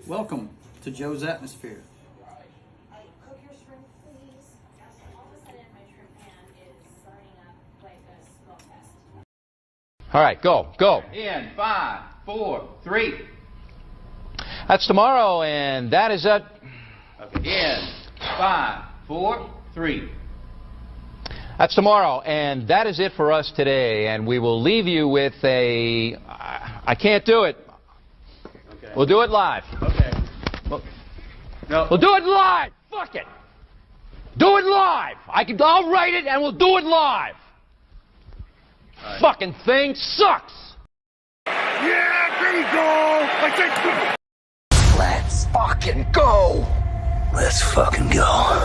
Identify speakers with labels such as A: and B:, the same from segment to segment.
A: Welcome to Joe's Atmosphere.
B: Cook your shrimp, please. All of a sudden, my shrimp pan is starting up like a smoke fest.
C: All right, go.
D: In 5, 4, 3.
C: That's tomorrow, and that is it.
D: Okay. In 5, 4, 3.
C: That's tomorrow, and that is it for us today. And we will leave you with a. I can't do it.
D: Okay.
C: We'll do it live.
D: Okay. No.
C: We'll do it live. Fuck it. Do it live. I'll write it, and we'll do it live.
D: Right.
C: Fucking thing sucks.
E: Yeah, there you go. I said,
F: Let's fucking go. Let's fucking go.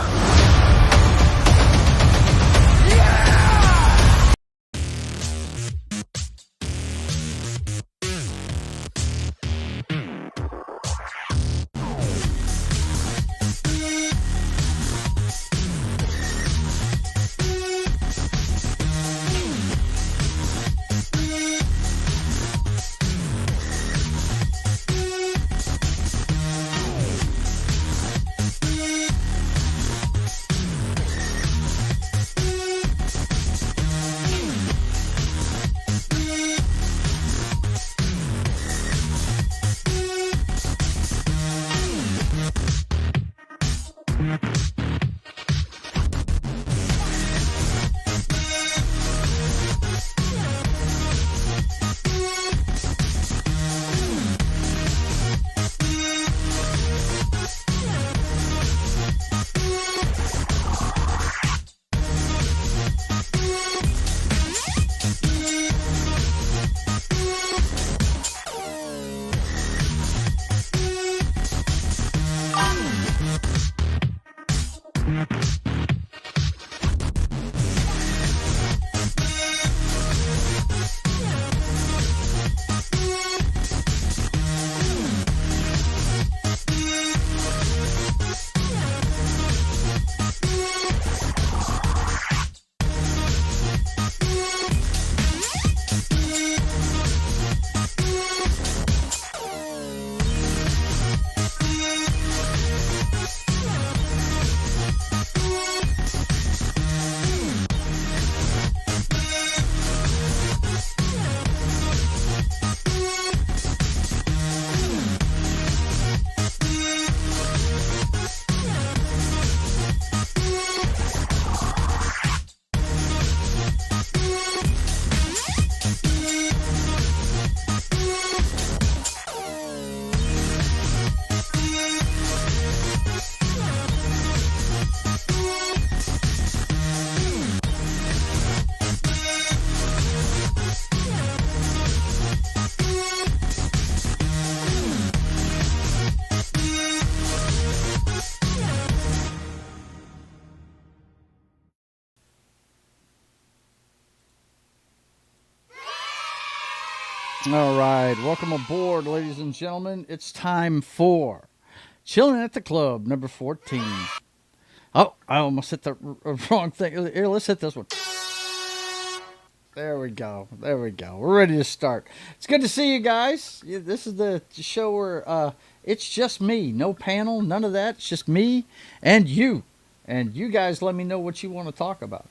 A: All right, welcome aboard, ladies and gentlemen. It's time for Chillin' at the Club, number 14. Oh, I almost hit the wrong thing. Here, let's hit this one. There we go. We're ready to start. It's good to see you guys. This is the show where it's just me. No panel, none of that. It's just me and you. And you guys let me know what you want to talk about.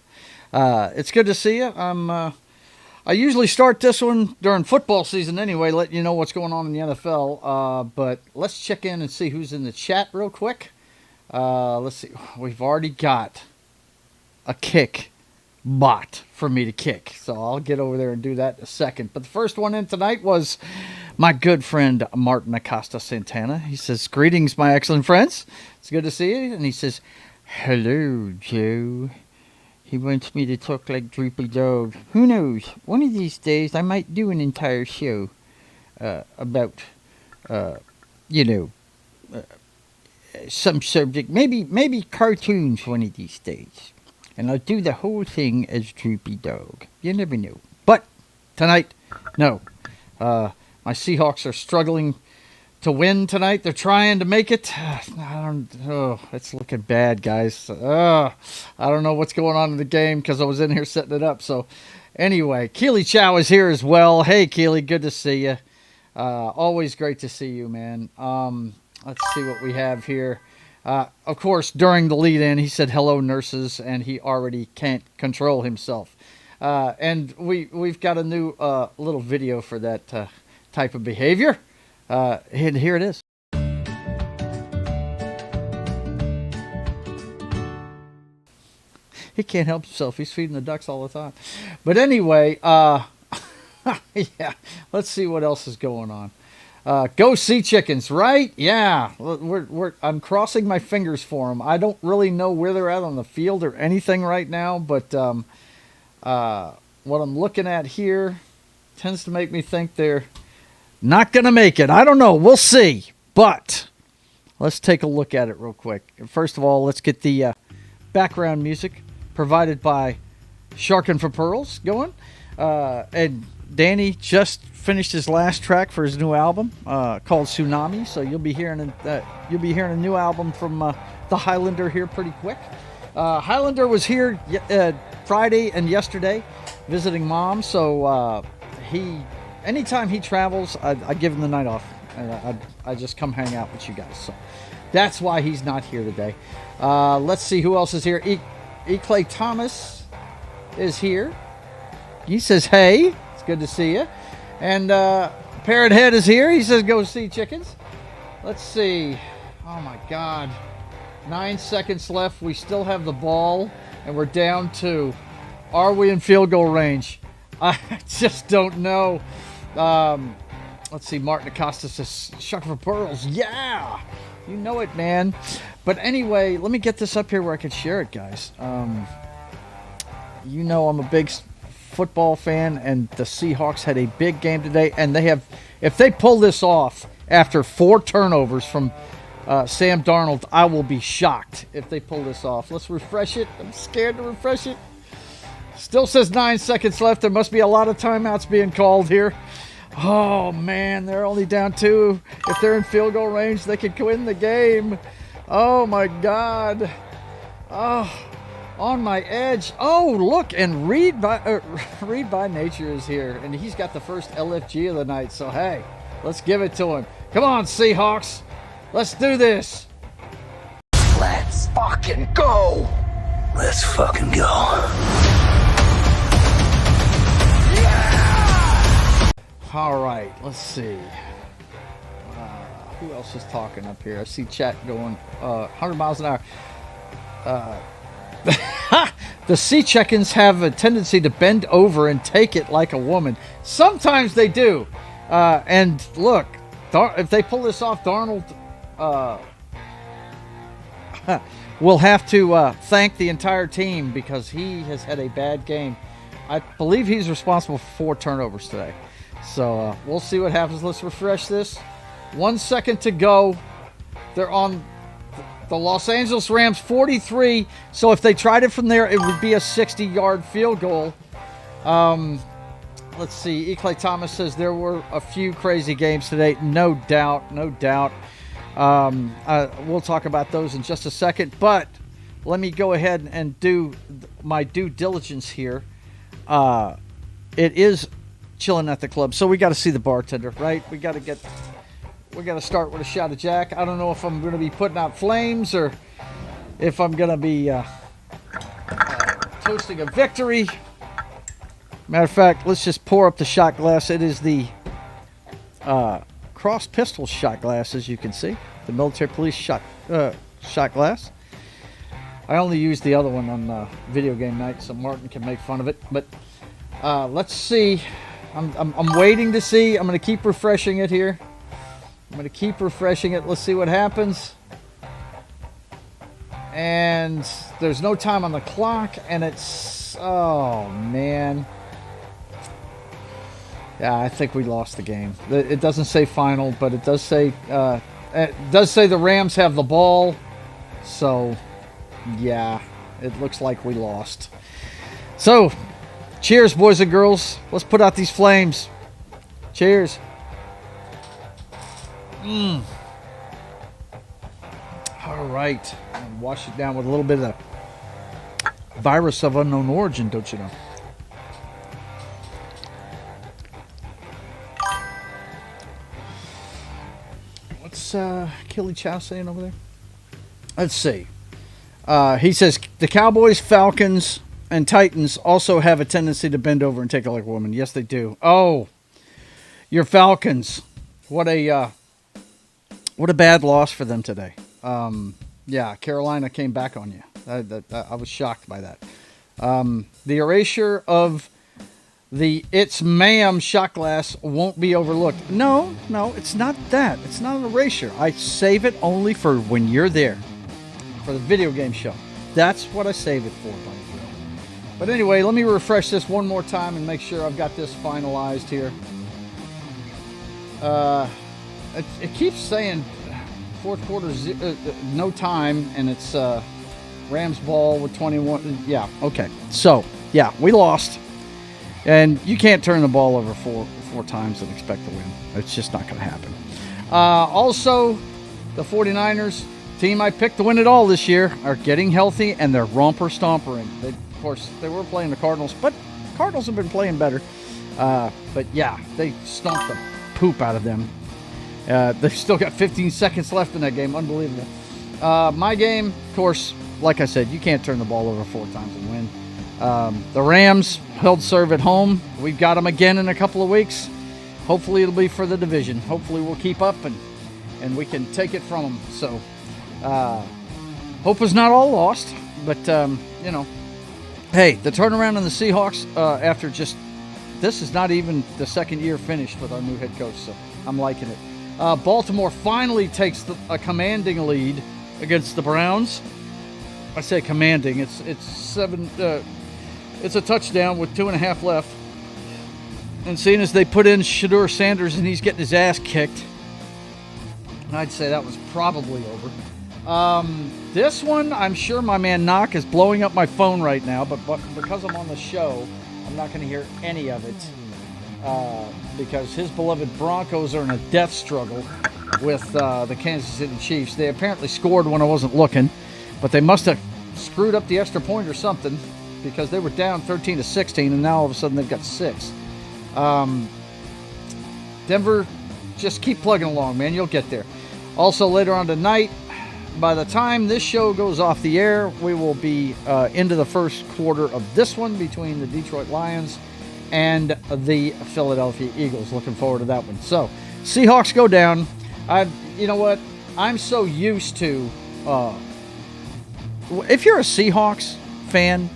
A: It's good to see you. I usually start this one during football season anyway, letting you know what's going on in the NFL. But let's check in and see who's in the chat real quick. Let's see. We've already got a kick bot for me to kick. So I'll get over there and do that in a second. But the first one in tonight was my good friend Martin Acosta Santana. He says, "Greetings, my excellent friends. It's good to see you." And he says, "Hello, Joe. He wants me to talk like Droopy Dog. Who knows? One of these days I might do an entire show about, some subject, maybe cartoons one of these days, and I'll do the whole thing as Droopy Dog. You never know. But tonight, no. My Seahawks are struggling to win tonight. They're trying to make it. It's looking bad, guys. I don't know what's going on in the game because I was in here setting it up. So anyway, Keely Chow is here as well. Hey, Keely, good to see you. Always great to see you, man. Let's see what we have here. Of course, during the lead-in, he said, "Hello, nurses," and he already can't control himself. And we've got a new little video for that type of behavior. And here it is. He can't help himself. He's feeding the ducks all the time. But anyway, yeah, let's see what else is going on. Go Sea Chickens, right? Yeah, I'm crossing my fingers for them. I don't really know where they're at on the field or anything right now, but what I'm looking at here tends to make me think they're not going to make it. I don't know. We'll see. But let's take a look at it real quick. First of all, let's get the background music provided by Sharkin' for Pearls going. And Danny just finished his last track for his new album called Tsunami. So you'll be hearing a new album from the Highlander here pretty quick. Highlander was here Friday and yesterday visiting Mom. So anytime he travels, I give him the night off. I just come hang out with you guys. So that's why he's not here today. Let's see who else is here. Clay Thomas is here. He says, "Hey, it's good to see you." And Parrot Head is here. He says, "Go see chickens." Let's see. Oh my God. 9 seconds left. We still have the ball, and we're down 2. Are we in field goal range? I just don't know. Let's see. Martin Acosta says, "Shuck for Pearls." Yeah, you know it, man. But anyway, let me get this up here where I can share it, guys. You know I'm a big football fan, and the Seahawks had a big game today, and if they pull this off after 4 turnovers from Sam Darnold, I will be shocked if they pull this off. Let's refresh it. I'm scared to refresh it. Still says 9 seconds left. There must be a lot of timeouts being called here. Oh, man, they're only down 2. If they're in field goal range, they could win the game. Oh, my God. Oh, on my edge. Oh, look, and Reed by Nature is here, and he's got the first LFG of the night. So, hey, let's give it to him. Come on, Seahawks. Let's do this.
F: Let's fucking go. Let's fucking go.
A: All right, let's see. Who else is talking up here? I see chat going 100 miles an hour. The Sea Chickens have a tendency to bend over and take it like a woman. Sometimes they do. And look, if they pull this off, Darnold will have to thank the entire team because he has had a bad game. I believe he's responsible for 4 turnovers today. So we'll see what happens. Let's refresh this. 1 second to go. They're on the Los Angeles Rams 43. So if they tried it from there, it would be a 60-yard field goal. Let's see. Clay Thomas says there were a few crazy games today. No doubt. No doubt. We'll talk about those in just a second. But let me go ahead and do my due diligence here. It is Chillin at the club, so we got to see the bartender, right? We got to start with a shot of Jack. I don't know if I'm going to be putting out flames or if I'm going to be toasting a victory. Matter of fact, let's just pour up the shot glass. It is the cross pistol shot glass, as you can see, the military police shot glass. I only used the other one on video game night, so Martin can make fun of it. But let's see. I'm waiting to see. I'm going to keep refreshing it here. I'm going to keep refreshing it. Let's see what happens. And there's no time on the clock, and it's... Oh, man. Yeah, I think we lost the game. It doesn't say final, but it does say It does say the Rams have the ball. So, yeah, it looks like we lost. So, cheers, boys and girls. Let's put out these flames. Cheers. All right. And wash it down with a little bit of virus of unknown origin, don't you know? What's Killy Chow saying over there? Let's see. He says the Cowboys, Falcons, and Titans also have a tendency to bend over and take it like a woman. Yes, they do. Oh, your Falcons. What a bad loss for them today. Yeah, Carolina came back on you. I was shocked by that. The erasure of the "It's Ma'am" shot glass won't be overlooked. No, it's not that. It's not an erasure. I save it only for when you're there. For the video game show. That's what I save it for, buddy. But anyway, let me refresh this one more time and make sure I've got this finalized here. It keeps saying fourth quarter, no time, and it's Rams ball with 21. Yeah, okay. So, yeah, we lost. And you can't turn the ball over four times and expect to win. It's just not going to happen. Also, the 49ers, team I picked to win it all this year, are getting healthy, and they're romper-stompering. Of course, they were playing the Cardinals, but Cardinals have been playing better. But, yeah, they stomped the poop out of them. They've still got 15 seconds left in that game. Unbelievable. My game, of course, like I said, you can't turn the ball over 4 times and win. The Rams held serve at home. We've got them again in a couple of weeks. Hopefully it'll be for the division. Hopefully we'll keep up and we can take it from them. So, hope is not all lost. But, hey, the turnaround in the Seahawks after just, this is not even the second year finished with our new head coach. So I'm liking it. Baltimore finally takes a commanding lead against the Browns. I say commanding. It's a touchdown with 2.5 left. And seeing as they put in Shedeur Sanders and he's getting his ass kicked, I'd say that was probably over. This one, I'm sure my man Knock is blowing up my phone right now, but because I'm on the show, I'm not going to hear any of it. Because his beloved Broncos are in a death struggle with the Kansas City Chiefs. They apparently scored when I wasn't looking, but they must have screwed up the extra point or something because they were down 13-16, and now all of a sudden they've got 6. Denver, just keep plugging along, man. You'll get there. Also, later on tonight, by the time this show goes off the air, we will be into the first quarter of this one between the Detroit Lions and the Philadelphia Eagles. Looking forward to that one. So, Seahawks go down. You know what? I'm so used to... if you're a Seahawks fan,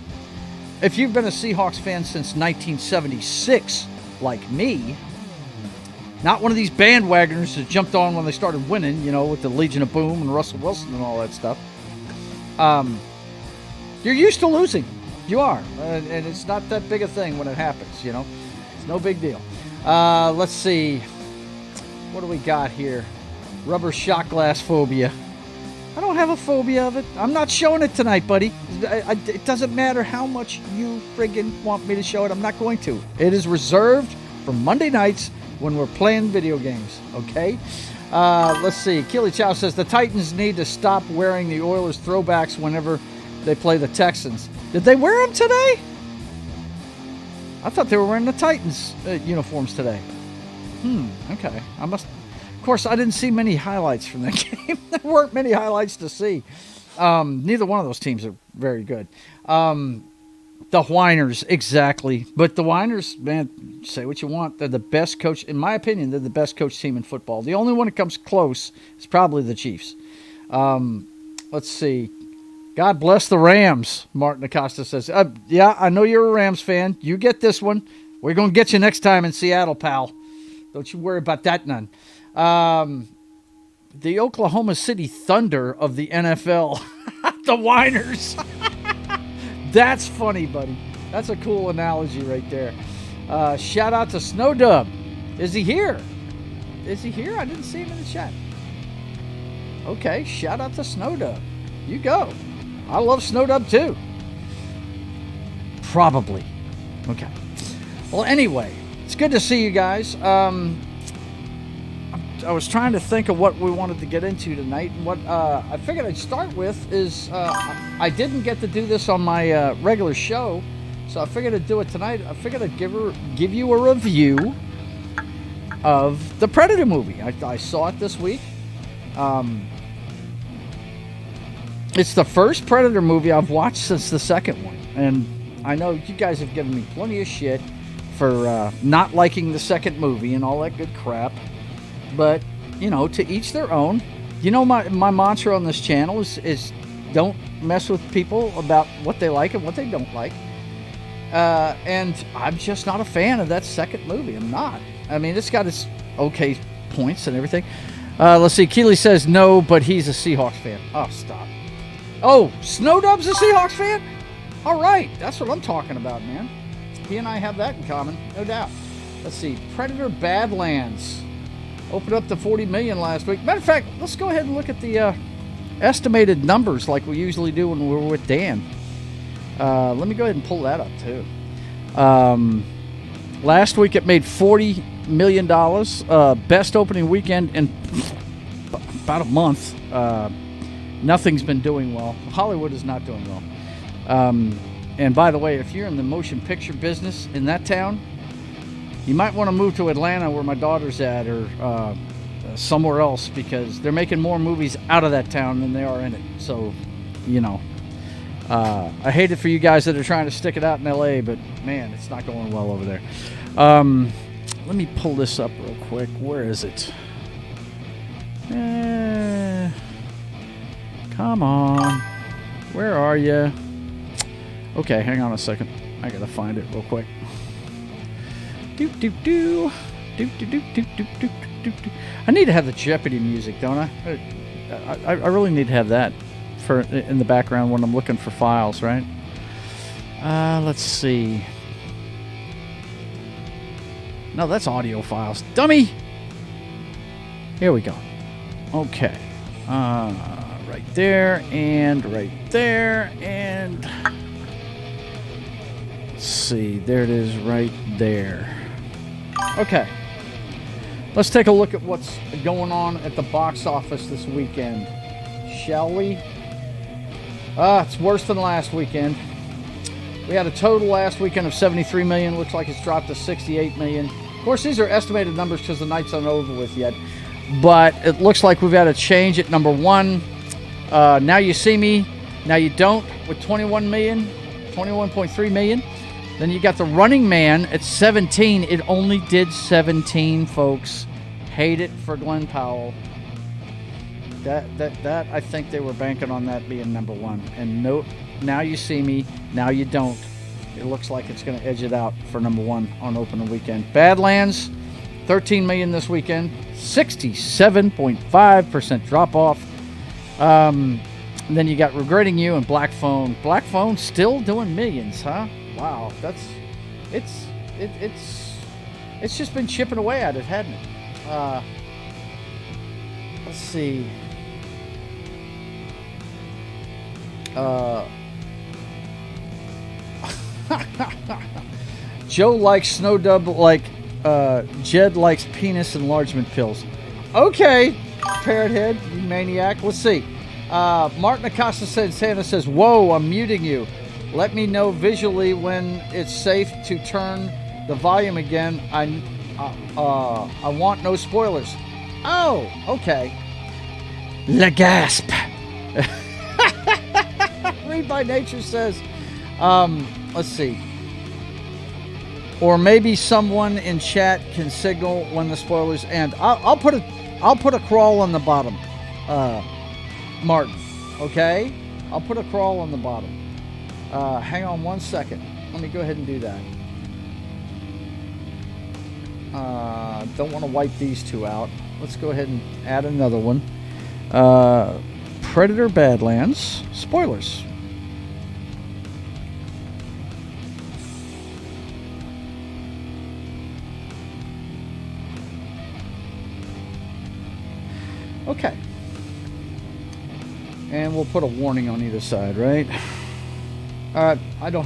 A: if you've been a Seahawks fan since 1976, like me, not one of these bandwagoners that jumped on when they started winning, with the Legion of Boom and Russell Wilson and all that stuff, you're used to losing. You are. And it's not that big a thing when it happens, It's no big deal. Let's see. What do we got here? Rubber shot glass phobia. I don't have a phobia of it. I'm not showing it tonight, buddy. It doesn't matter how much you friggin' want me to show it. I'm not going to. It is reserved for Monday nights when we're playing video games, okay? Let's see. Keely Chow says the Titans need to stop wearing the Oilers throwbacks whenever they play the Texans. Did they wear them today? I thought they were wearing the Titans uniforms today. Okay. Of course, I didn't see many highlights from that game. There weren't many highlights to see. Neither one of those teams are very good. The Whiners, exactly. But the Whiners, man, say what you want. They're the best coach. In my opinion, they're the best coach team in football. The only one that comes close is probably the Chiefs. Let's see. God bless the Rams, Martin Acosta says. Yeah, I know you're a Rams fan. You get this one. We're going to get you next time in Seattle, pal. Don't you worry about that none. The Oklahoma City Thunder of the NFL. The Whiners. That's funny, buddy. That's a cool analogy right there. Shout out to Snow Dub. Is he here? I didn't see him in the chat. Okay, shout out to Snowdub. You go. I love Snowdub too. Probably. Okay. Well, anyway, it's good to see you guys. I was trying to think of what we wanted to get into tonight, and what I figured I'd start with is I didn't get to do this on my regular show, so I figured I'd do it tonight. I figured I'd give you a review of the Predator movie. I saw it this week. It's the first Predator movie I've watched since the second one, and I know you guys have given me plenty of shit for not liking the second movie and all that good crap. But, you know, to each their own. You know, my mantra on this channel is don't mess with people about what they like and what they don't like. And I'm just not a fan of that second movie. I'm not. I mean, it's got its okay points and everything. Let's see. Keeley says no, but he's a Seahawks fan. Oh, stop. Oh, Snowdub's a Seahawks fan? All right. That's what I'm talking about, man. He and I have that in common, no doubt. Let's see. Predator Badlands opened up to 40 million last week. Matter of fact, let's go ahead and look at the estimated numbers like we usually do when we're with Dan. Let me go ahead and pull that up too. Last week it made $40 million. Best opening weekend in about a month. Nothing's been doing well. Hollywood is not doing well. And by the way, if you're in the motion picture business in that town, you might want to move to Atlanta where my daughter's at, or somewhere else, because they're making more movies out of that town than they are in it. So, you know, I hate it for you guys that are trying to stick it out in LA, but man, it's not going well over there. Let me pull this up real quick. Where is it? Come on. Where are you? Okay, hang on a second. I gotta find it real quick. I need to have the Jeopardy music, don't I? I really need to have that for in the background when I'm looking for files, right? Let's see. No, that's audio files. Dummy! Here we go. Okay. Right there, and right there, and... Let's see. There it is right there. Okay, let's take a look at what's going on at the box office this weekend, shall we? It's worse than last weekend. We had a total last weekend of 73 million. Looks like it's dropped to 68 million. Of course, these are estimated numbers because the night's not over with yet. But it looks like we've had a change at number one. Now You See Me, Now You Don't, with 21 million, 21.3 million. Then you got The Running Man at 17. It only did 17, folks. Hate it for Glenn Powell. That I think they were banking on that being number one. And no, Now You See Me, Now You Don't. It looks like it's going to edge it out for number one on opening weekend. Badlands, 13 million this weekend. 67.5% drop off. Then you got Regretting You and Black Phone. Black Phone still doing millions, huh? Wow, it's just been chipping away at it, hasn't it? Let's see. Joe likes Snowdub like Jed likes penis enlargement pills. Okay, Parrot Head, you maniac. Let's see. Martin Acosta said, Santa says, whoa, I'm muting you. Let me know visually when it's safe to turn the volume again. I want no spoilers. Oh, okay. La gasp. Read by Nature says, let's see. Or maybe someone in chat can signal when the spoilers end. I'll put a crawl on the bottom, Martin. Okay, I'll put a crawl on the bottom. Hang on one second. Let me go ahead and do that. Don't want to wipe these two out. Let's go ahead and add another one. Predator Badlands. Spoilers. Okay. And we'll put a warning on either side, right? I don't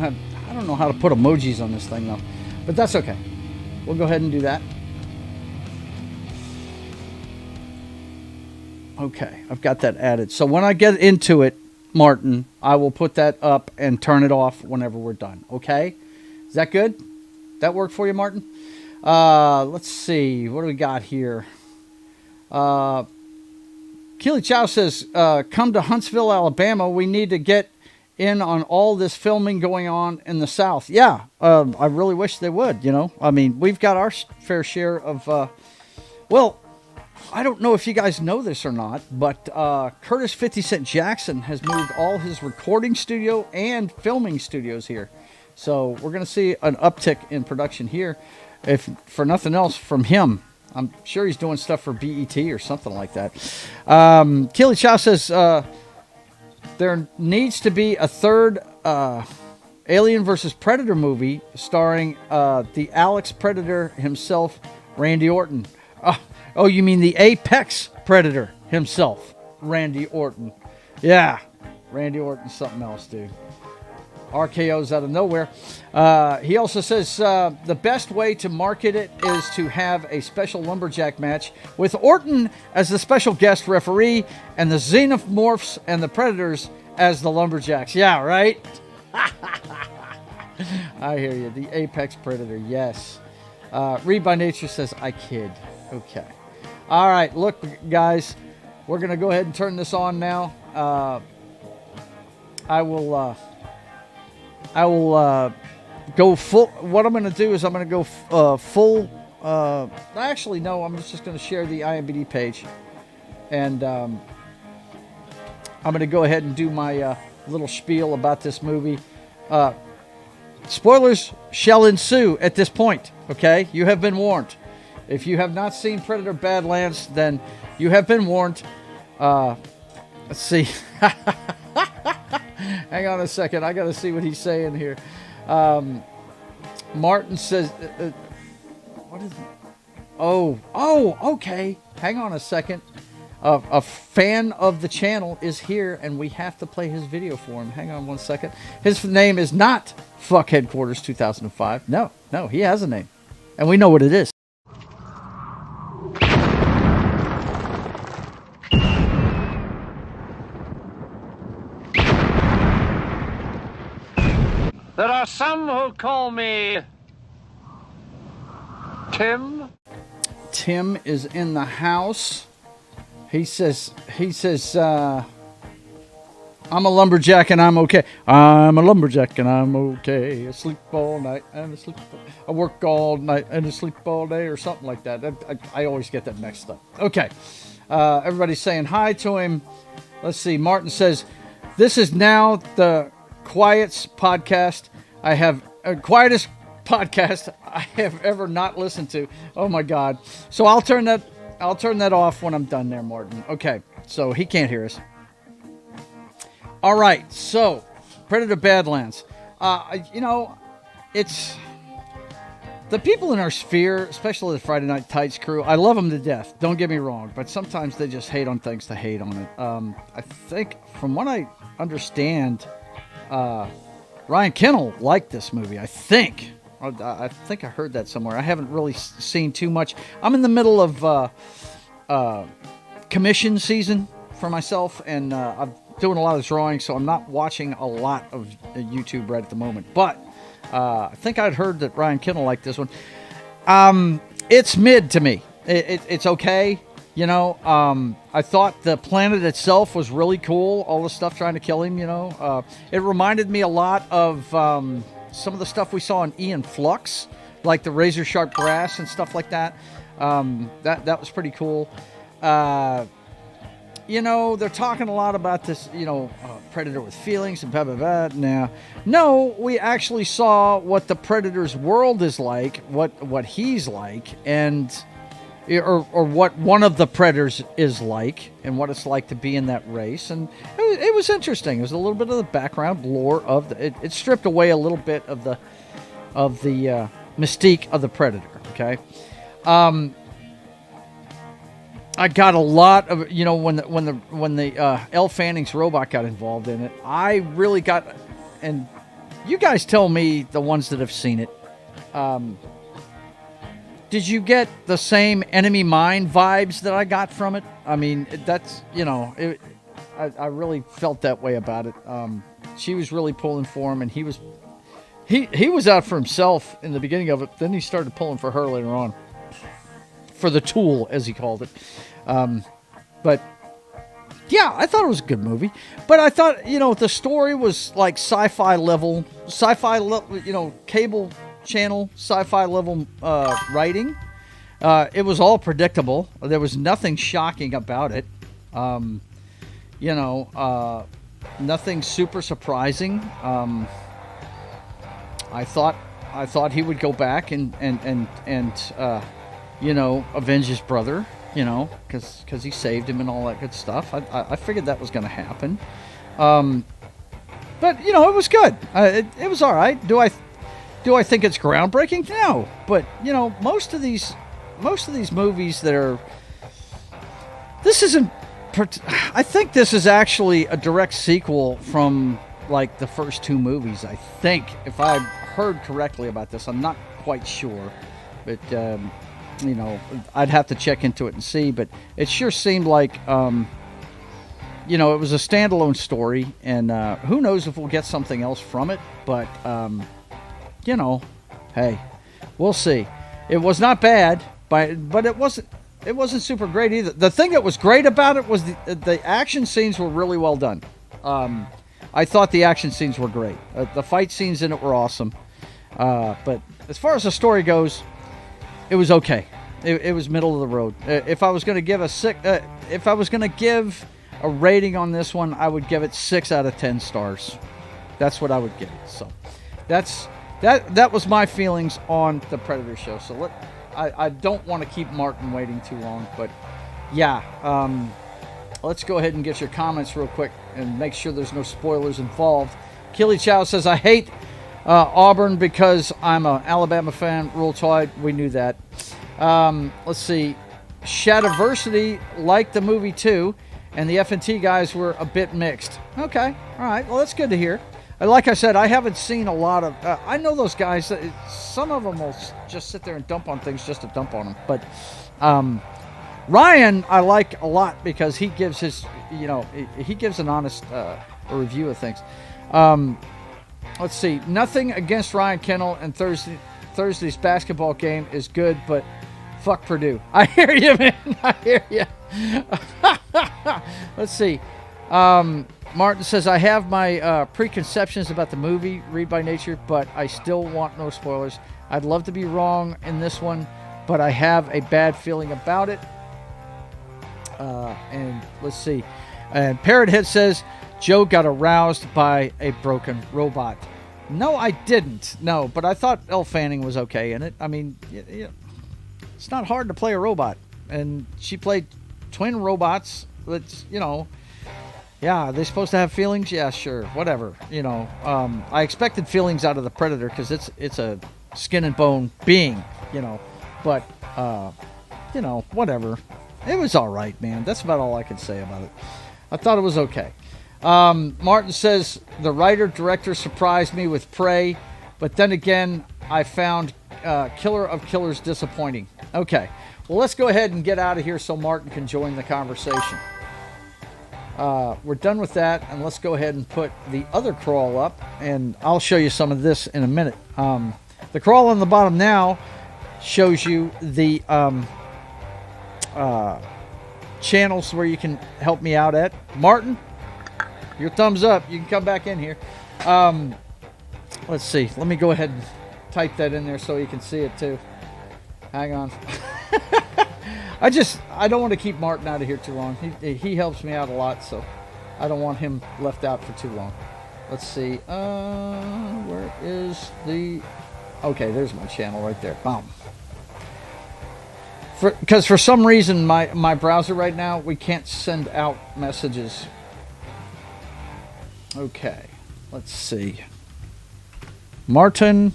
A: know how to put emojis on this thing though, but that's okay. We'll go ahead and do that. Okay, I've got that added. So when I get into it, Martin, I will put that up and turn it off whenever we're done. Okay? Is that good? That work for you, Martin? Let's see. What do we got here? Keely Chow says, come to Huntsville, Alabama. We need to get in on all this filming going on in the South. Yeah, I really wish they would, you know. I mean, we've got our fair share of, well, I don't know if you guys know this or not, but Curtis 50 Cent Jackson has moved all his recording studio and filming studios here. So we're going to see an uptick in production here, if for nothing else, from him. I'm sure he's doing stuff for BET or something like that. Keely Chow says there needs to be a third Alien vs. Predator movie starring the Alex Predator himself, Randy Orton. Oh, you mean the Apex Predator himself, Randy Orton. Yeah, Randy Orton's something else, dude. RKO's out of nowhere. He also says the best way to market it is to have a special lumberjack match with Orton as the special guest referee and the Xenomorphs and the Predators as the lumberjacks. Yeah, right? I hear you. The Apex Predator, yes. Read by Nature says, I kid. Okay. All right, look, guys. We're going to go ahead and turn this on now. I will go full. What I'm going to do is I'm going to go full. Actually, no, I'm just going to share the IMDb page. And I'm going to go ahead and do my little spiel about this movie. Spoilers shall ensue at this point, okay? You have been warned. If you have not seen Predator Badlands, then you have been warned. Let's see. Hang on a second. I got to see what he's saying here. Martin says, what is it? Oh, okay. Hang on a second. A fan of the channel is here, and we have to play his video for him. Hang on one second. His name is not Fuck Headquarters 2005. No, he has a name. And we know what it is.
G: There are some who call me Tim.
A: Tim is in the house. He says, I'm a lumberjack and I'm okay. I'm a lumberjack and I'm okay. I sleep all night and I work all night and I sleep all day, or something like that. I always get that mixed up. Okay. Everybody's saying hi to him. Let's see. Martin says, this is now the quietest podcast I have ever not listened to. Oh my God. So I'll turn that off when I'm done there, Martin. Okay. So he can't hear us. All right. So Predator Badlands. It's the people in our sphere, especially the Friday Night Tights crew. I love them to death. Don't get me wrong, but sometimes they just hate on things to hate on it. I think from what I understand, Ryan Kennel liked this movie. I think I heard that somewhere. I haven't really seen too much. I'm in the middle of commission season for myself, and I'm doing a lot of drawing, so I'm not watching a lot of YouTube right at the moment. But I think I'd heard that Ryan Kennel liked this one. It's mid to me. It's okay. You know, I thought the planet itself was really cool. All the stuff trying to kill him, it reminded me a lot of some of the stuff we saw in Ian Flux, like the razor sharp grass and stuff like that. That was pretty cool. They're talking a lot about this, predator with feelings and blah, blah, blah. Now, no, we actually saw what the predator's world is like, what he's like, and or what one of the predators is like, and what it's like to be in that race. And it was interesting. It was a little bit of the background lore of it stripped away a little bit of the mystique of the predator. Okay. I got a lot of, you know, when the Elle Fanning's robot got involved in it, I really got, and you guys tell me, the ones that have seen it, did you get the same Enemy Mine vibes that I got from it? I mean, that's, you know, I really felt that way about it. She was really pulling for him, and he was out for himself in the beginning of it. Then he started pulling for her later on, for the tool, as he called it. But yeah, I thought it was a good movie. But I thought, you know, the story was like sci-fi level, you know, cable channel sci-fi level writing. It was all predictable. There was nothing shocking about it. You know, nothing super surprising. I thought he would go back and you know, avenge his brother, you know, because he saved him and all that good stuff. I figured that was going to happen. But, you know, it was good. It was all right. Do I think it's groundbreaking? No. But, you know, most of these movies that are... This isn't... I think this is actually a direct sequel from, like, the first two movies, I think. If I heard correctly about this, I'm not quite sure. But... you know, I'd have to check into it and see, but it sure seemed like, you know, it was a standalone story, and who knows if we'll get something else from it, but, you know, hey, we'll see. It was not bad, but it wasn't super great either. The thing that was great about it was the action scenes were really well done. I thought the action scenes were great. The fight scenes in it were awesome, but as far as the story goes, it was okay. It was middle of the road. If I was going to give a rating on this one, I would give it 6 out of 10 stars. That's what I would give it. So, that was my feelings on the Predator show. So I don't want to keep Martin waiting too long, but yeah, let's go ahead and get your comments real quick and make sure there's no spoilers involved. Killy Chow says, I hate Auburn because I'm an Alabama fan. Roll Tide, we knew that. Let's see. Shadiversity liked the movie too, and the F&T guys were a bit mixed. Okay, all right. Well, that's good to hear. Like I said, I haven't seen a lot of... I know those guys. Some of them will just sit there and dump on things just to dump on them. But Ryan, I like a lot because he gives his... You know, he gives an honest review of things. Let's see. Nothing against Ryan Kennel, and Thursday's basketball game is good, but fuck Purdue. I hear you, man. I hear you. Let's see. Martin says, I have my preconceptions about the movie, Read by Nature, but I still want no spoilers. I'd love to be wrong in this one, but I have a bad feeling about it. And let's see. And Parrothead says, Joe got aroused by a broken robot. No, I didn't. No, but I thought Elle Fanning was okay in it. I mean, it's not hard to play a robot. And she played twin robots. It's, you know, yeah, are they supposed to have feelings? Yeah, sure, whatever. You know, I expected feelings out of the Predator because it's a skin and bone being, you know. But, you know, whatever. It was all right, man. That's about all I can say about it. I thought it was okay. Martin says, the writer-director surprised me with Prey, but then again, I found Killer of Killers disappointing. Okay, well, let's go ahead and get out of here so Martin can join the conversation. We're done with that, and let's go ahead and put the other crawl up, and I'll show you some of this in a minute. The crawl on the bottom now shows you the channels where you can help me out at. Martin, your thumbs up. You can come back in here. Let's see. Let me go ahead and type that in there so you can see it too. Hang on. I don't want to keep Martin out of here too long. He helps me out a lot, so I don't want him left out for too long. Let's see. Where is the... Okay, there's my channel right there. Boom. Because for some reason, my browser right now, we can't send out messages. Okay, let's see. Martin,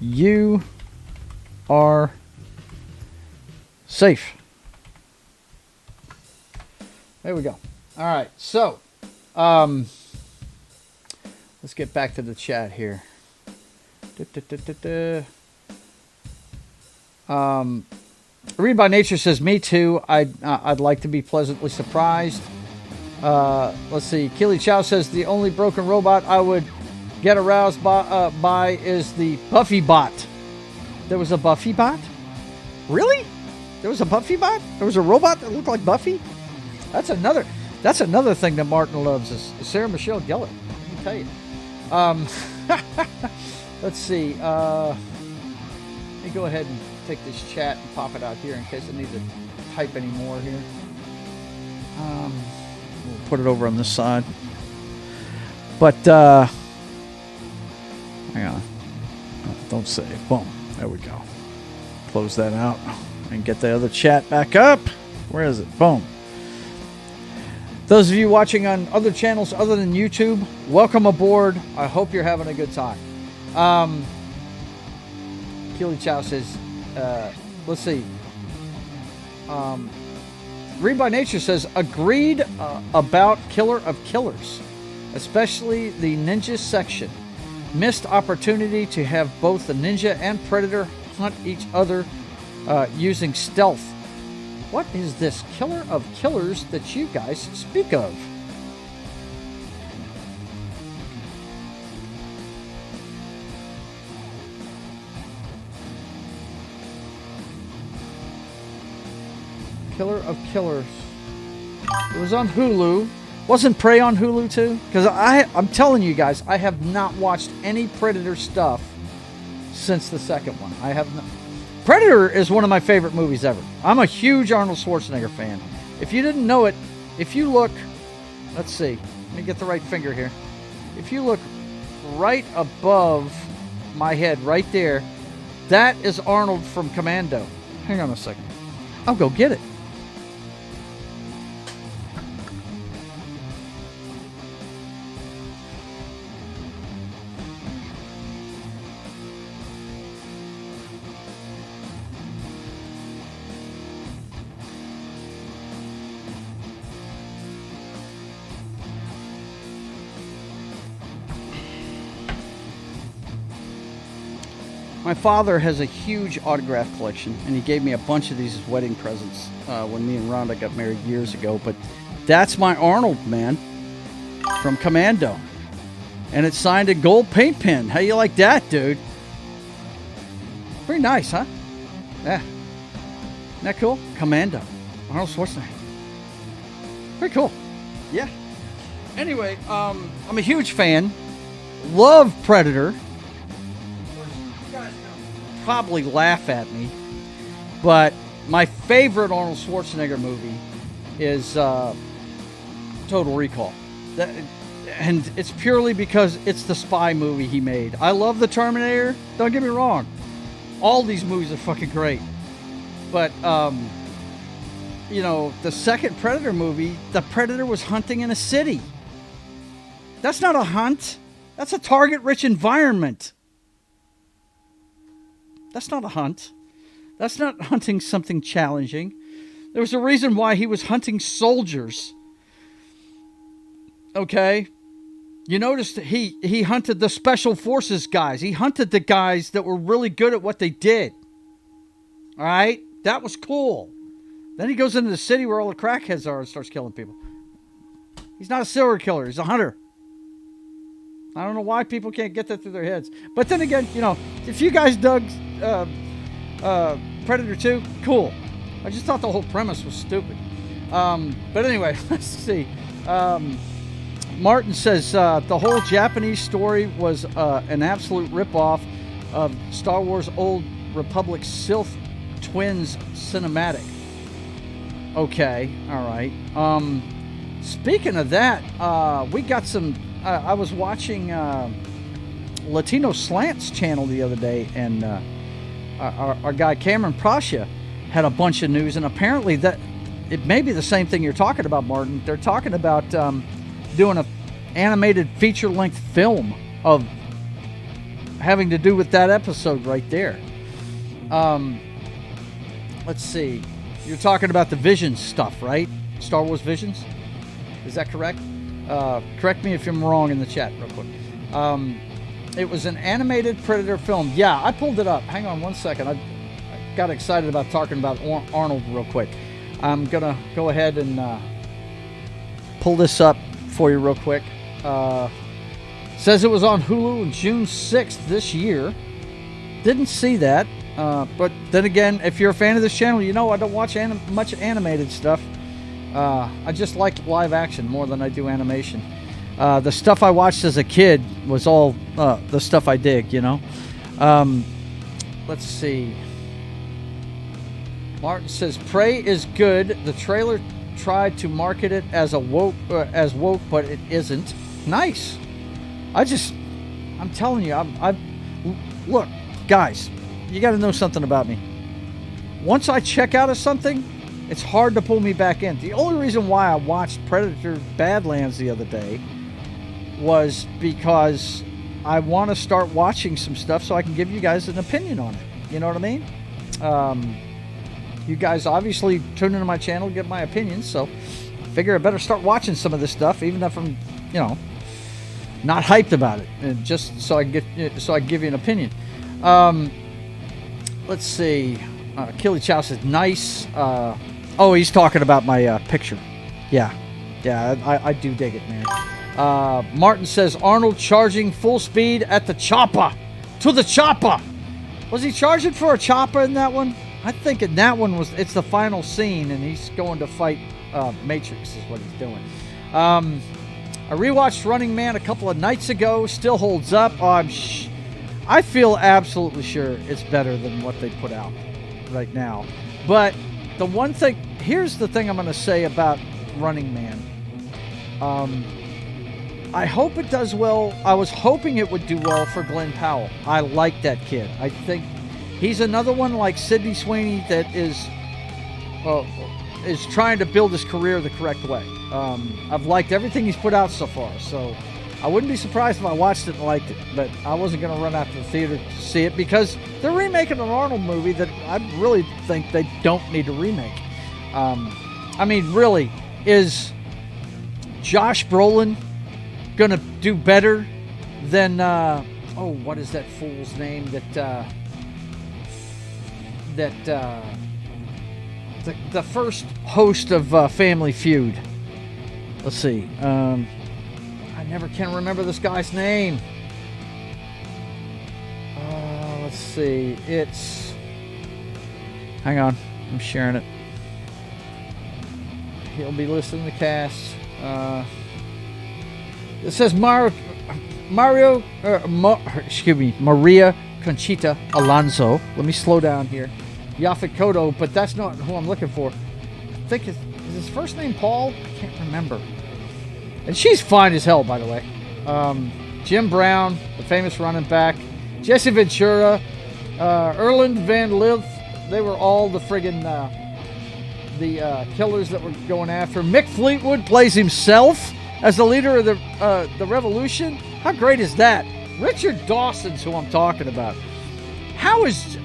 A: you are safe. There we go. All right. So, let's get back to the chat here. Read by Nature says, "Me too. I'd like to be pleasantly surprised." Let's see. Keely Chow says, "The only broken robot I would get aroused by is the Buffy bot." There was a Buffy bot? Really? There was a Buffy bot? There was a robot that looked like Buffy? That's another thing that Martin loves is Sarah Michelle Gellar. Let me tell you. Let's see. Let me go ahead and take this chat and pop it out here in case I need to type any more here. We'll put it over on this side. But, hang on. Don't save. Boom. There we go. Close that out and get the other chat back up. Where is it? Boom. Those of you watching on other channels other than YouTube, welcome aboard. I hope you're having a good time. Keely Chow says, let's see. Read by Nature says, agreed about Killer of Killers, especially the ninja section. Missed opportunity to have both the ninja and predator hunt each other using stealth. What is this Killer of Killers that you guys speak of? Killer of Killers. It was on Hulu. Wasn't Prey on Hulu too? Because I'm telling you guys, I have not watched any Predator stuff since the second one. I have not. Predator is one of my favorite movies ever. I'm a huge Arnold Schwarzenegger fan. If you didn't know it, if you look, let's see, let me get the right finger here. If you look right above my head, right there, that is Arnold from Commando. Hang on a second. I'll go get it. My father has a huge autograph collection, and he gave me a bunch of these as wedding presents when me and Rhonda got married years ago. But that's my Arnold, man, from Commando. And it's signed in gold paint pen. How you like that, dude? Pretty nice, huh? Yeah. Isn't that cool? Commando. Arnold Schwarzenegger. Pretty cool. Yeah. Anyway, I'm a huge fan. Love Predator. Probably laugh at me, but my favorite Arnold Schwarzenegger movie is Total Recall. And it's purely because it's the spy movie he made. I love The Terminator, don't get me wrong. All these movies are fucking great. But, you know, the second Predator movie, the Predator was hunting in a city. That's not a hunt. That's a target-rich environment. That's not a hunt. That's not hunting something challenging. There was a reason why he was hunting soldiers. Okay? You noticed that he hunted the special forces guys. He hunted the guys that were really good at what they did. All right? That was cool. Then he goes into the city where all the crackheads are and starts killing people. He's not a serial killer. He's a hunter. I don't know why people can't get that through their heads. But then again, you know, if you guys dug Predator 2, cool. I just thought the whole premise was stupid. But anyway, let's see. Martin says the whole Japanese story was an absolute ripoff of Star Wars Old Republic Sith Twins cinematic. Okay, all right. Speaking of that, we got some... I was watching Latino Slants channel the other day, and our guy Cameron Prasha had a bunch of news, and apparently that it may be the same thing you're talking about, Martin. They're talking about doing an animated feature-length film of having to do with that episode right there. Let's see. You're talking about the Visions stuff, right? Star Wars Visions? Is that correct? Correct me if I'm wrong in the chat real quick. It was an animated Predator film. Yeah, I pulled it up. Hang on one second. I got excited about talking about Arnold real quick. I'm going to go ahead and pull this up for you real quick. Says it was on Hulu on June 6th this year. Didn't see that. But then again, if you're a fan of this channel, you know I don't watch much animated stuff. I just like live action more than I do animation. The stuff I watched as a kid was all the stuff I dig, you know. Let's see. Martin says Prey is good. The trailer tried to market it as woke, but it isn't. Nice. I'm telling you, look, guys, you got to know something about me. Once I check out of something, it's hard to pull me back in. The only reason why I watched Predator Badlands the other day was because I want to start watching some stuff so I can give you guys an opinion on it. You know what I mean? You guys obviously tune into my channel to get my opinions, so I figure I better start watching some of this stuff, even if I'm, you know, not hyped about it, and just so I can give you an opinion. Let's see. Killy Chow says nice. Oh, he's talking about my picture. Yeah, I do dig it, man. Martin says Arnold charging full speed at the chopper. To the chopper. Was he charging for a chopper in that one? I think in that one it's the final scene and he's going to fight Matrix is what he's doing. I rewatched Running Man a couple of nights ago. Still holds up. I feel absolutely sure it's better than what they put out right now. But the one thing, here's the thing I'm going to say about Running Man. I hope it does well. I was hoping it would do well for Glenn Powell. I like that kid. I think he's another one like Sidney Sweeney that is trying to build his career the correct way. I've liked everything he's put out so far, so I wouldn't be surprised if I watched it and liked it, but I wasn't going to run out to the theater to see it because they're remaking an Arnold movie that I really think they don't need to remake. I mean, really, is Josh Brolin going to do better than, what is that fool's name the first host of Family Feud? Let's see. I never can remember this guy's name. Let's see. It's... Hang on. I'm sharing it. He'll be listening to cast. It says Maria Conchita Alonso. Let me slow down here. Yaphet Kotto, but that's not who I'm looking for. I think is his first name Paul? I can't remember. And she's fine as hell, by the way. Jim Brown, the famous running back. Jesse Ventura. Erland Van Lith. They were all the friggin' killers that were going after. Mick Fleetwood plays himself as the leader of the revolution. How great is that? Richard Dawson's who I'm talking about. How is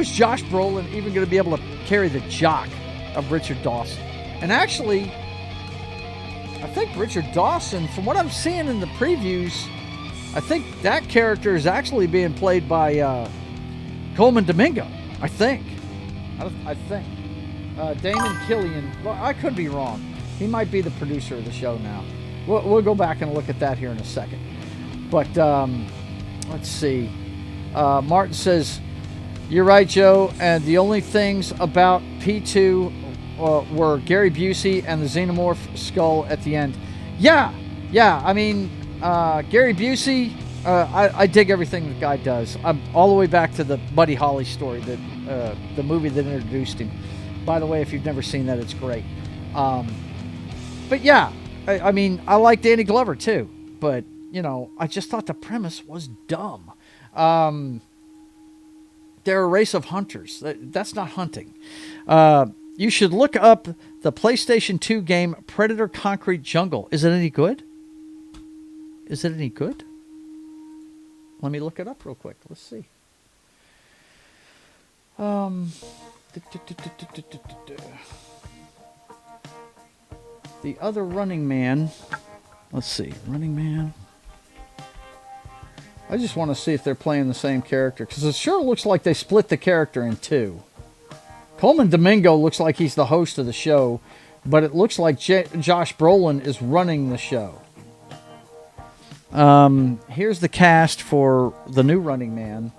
A: Josh Brolin even going to be able to carry the jock of Richard Dawson? And actually, I think Richard Dawson, from what I'm seeing in the previews, I think that character is actually being played by Coleman Domingo. I think. Damon Killian. Well, I could be wrong. He might be the producer of the show now. We'll go back and look at that here in a second. But let's see. Martin says, you're right, Joe. And the only things about P2 were Gary Busey and the Xenomorph skull at the end. Yeah. I mean, Gary Busey, I dig everything the guy does. I'm all the way back to the Buddy Holly story, the movie that introduced him. By the way, if you've never seen that, it's great. But yeah, I mean, I like Danny Glover too. But, you know, I just thought the premise was dumb. They're a race of hunters. That's not hunting. You should look up the PlayStation 2 game Predator Concrete Jungle. Is it any good? Let me look it up real quick. Let's see. the other Running Man. Let's see, Running Man. I just want to see if they're playing the same character, because it sure looks like they split the character in two. Coleman Domingo looks like he's the host of the show, but it looks like Josh Brolin is running the show. Here's the cast for the new Running Man.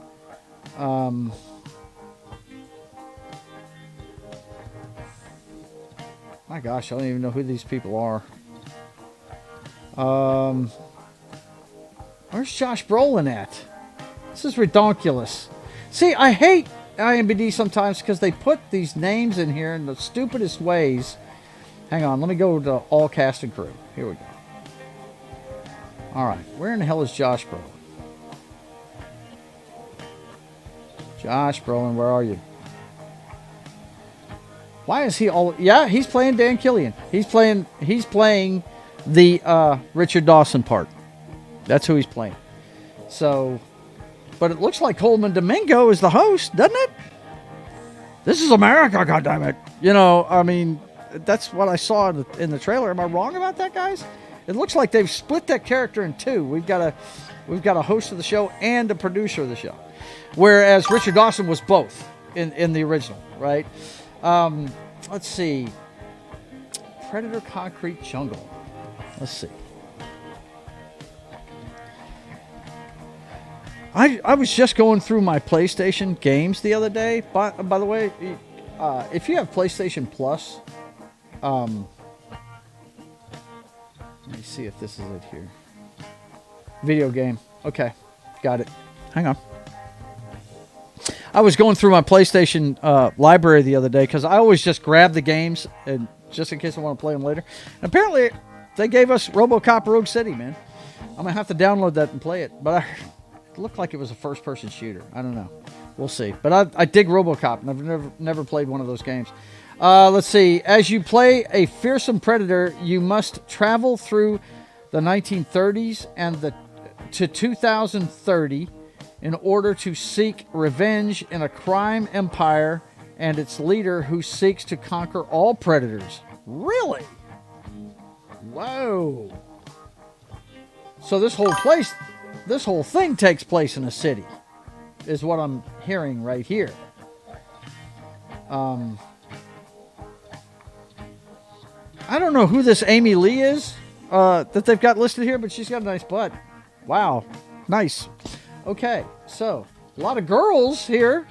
A: My gosh, I don't even know who these people are. Where's Josh Brolin at? This is redonkulous. See, I hate IMDb sometimes because they put these names in here in the stupidest ways. Hang on, let me go to all cast and crew. Here we go. Alright, where in the hell is Josh Brolin? Josh Brolin, where are you? Why is he all... Yeah, he's playing Dan Killian. He's playing the Richard Dawson part. That's who he's playing. So, but it looks like Coleman Domingo is the host, doesn't it? This is America, goddammit. You know, I mean, that's what I saw in the trailer. Am I wrong about that, guys? It looks like they've split that character in two. We've got a host of the show and a producer of the show, whereas Richard Dawson was both in the original, right? Let's see. Predator Concrete Jungle. Let's see. I was just going through my PlayStation games the other day. By the way, if you have PlayStation Plus, let me see if this is it here. Video game. Okay, got it. Hang on. I was going through my PlayStation library the other day because I always just grab the games and just in case I want to play them later. And apparently, they gave us RoboCop Rogue City, man. I'm going to have to download that and play it. But it looked like it was a first-person shooter. I don't know. We'll see. But I dig RoboCop, and I've never played one of those games. Let's see. As you play a fearsome predator, you must travel through the 1930s and to 2030 in order to seek revenge in a crime empire and its leader who seeks to conquer all predators. Really? Whoa. So this whole thing takes place in a city, is what I'm hearing right here. I don't know who this Amy Lee is that they've got listed here, but she's got a nice butt. Wow. Nice. Okay, so a lot of girls here.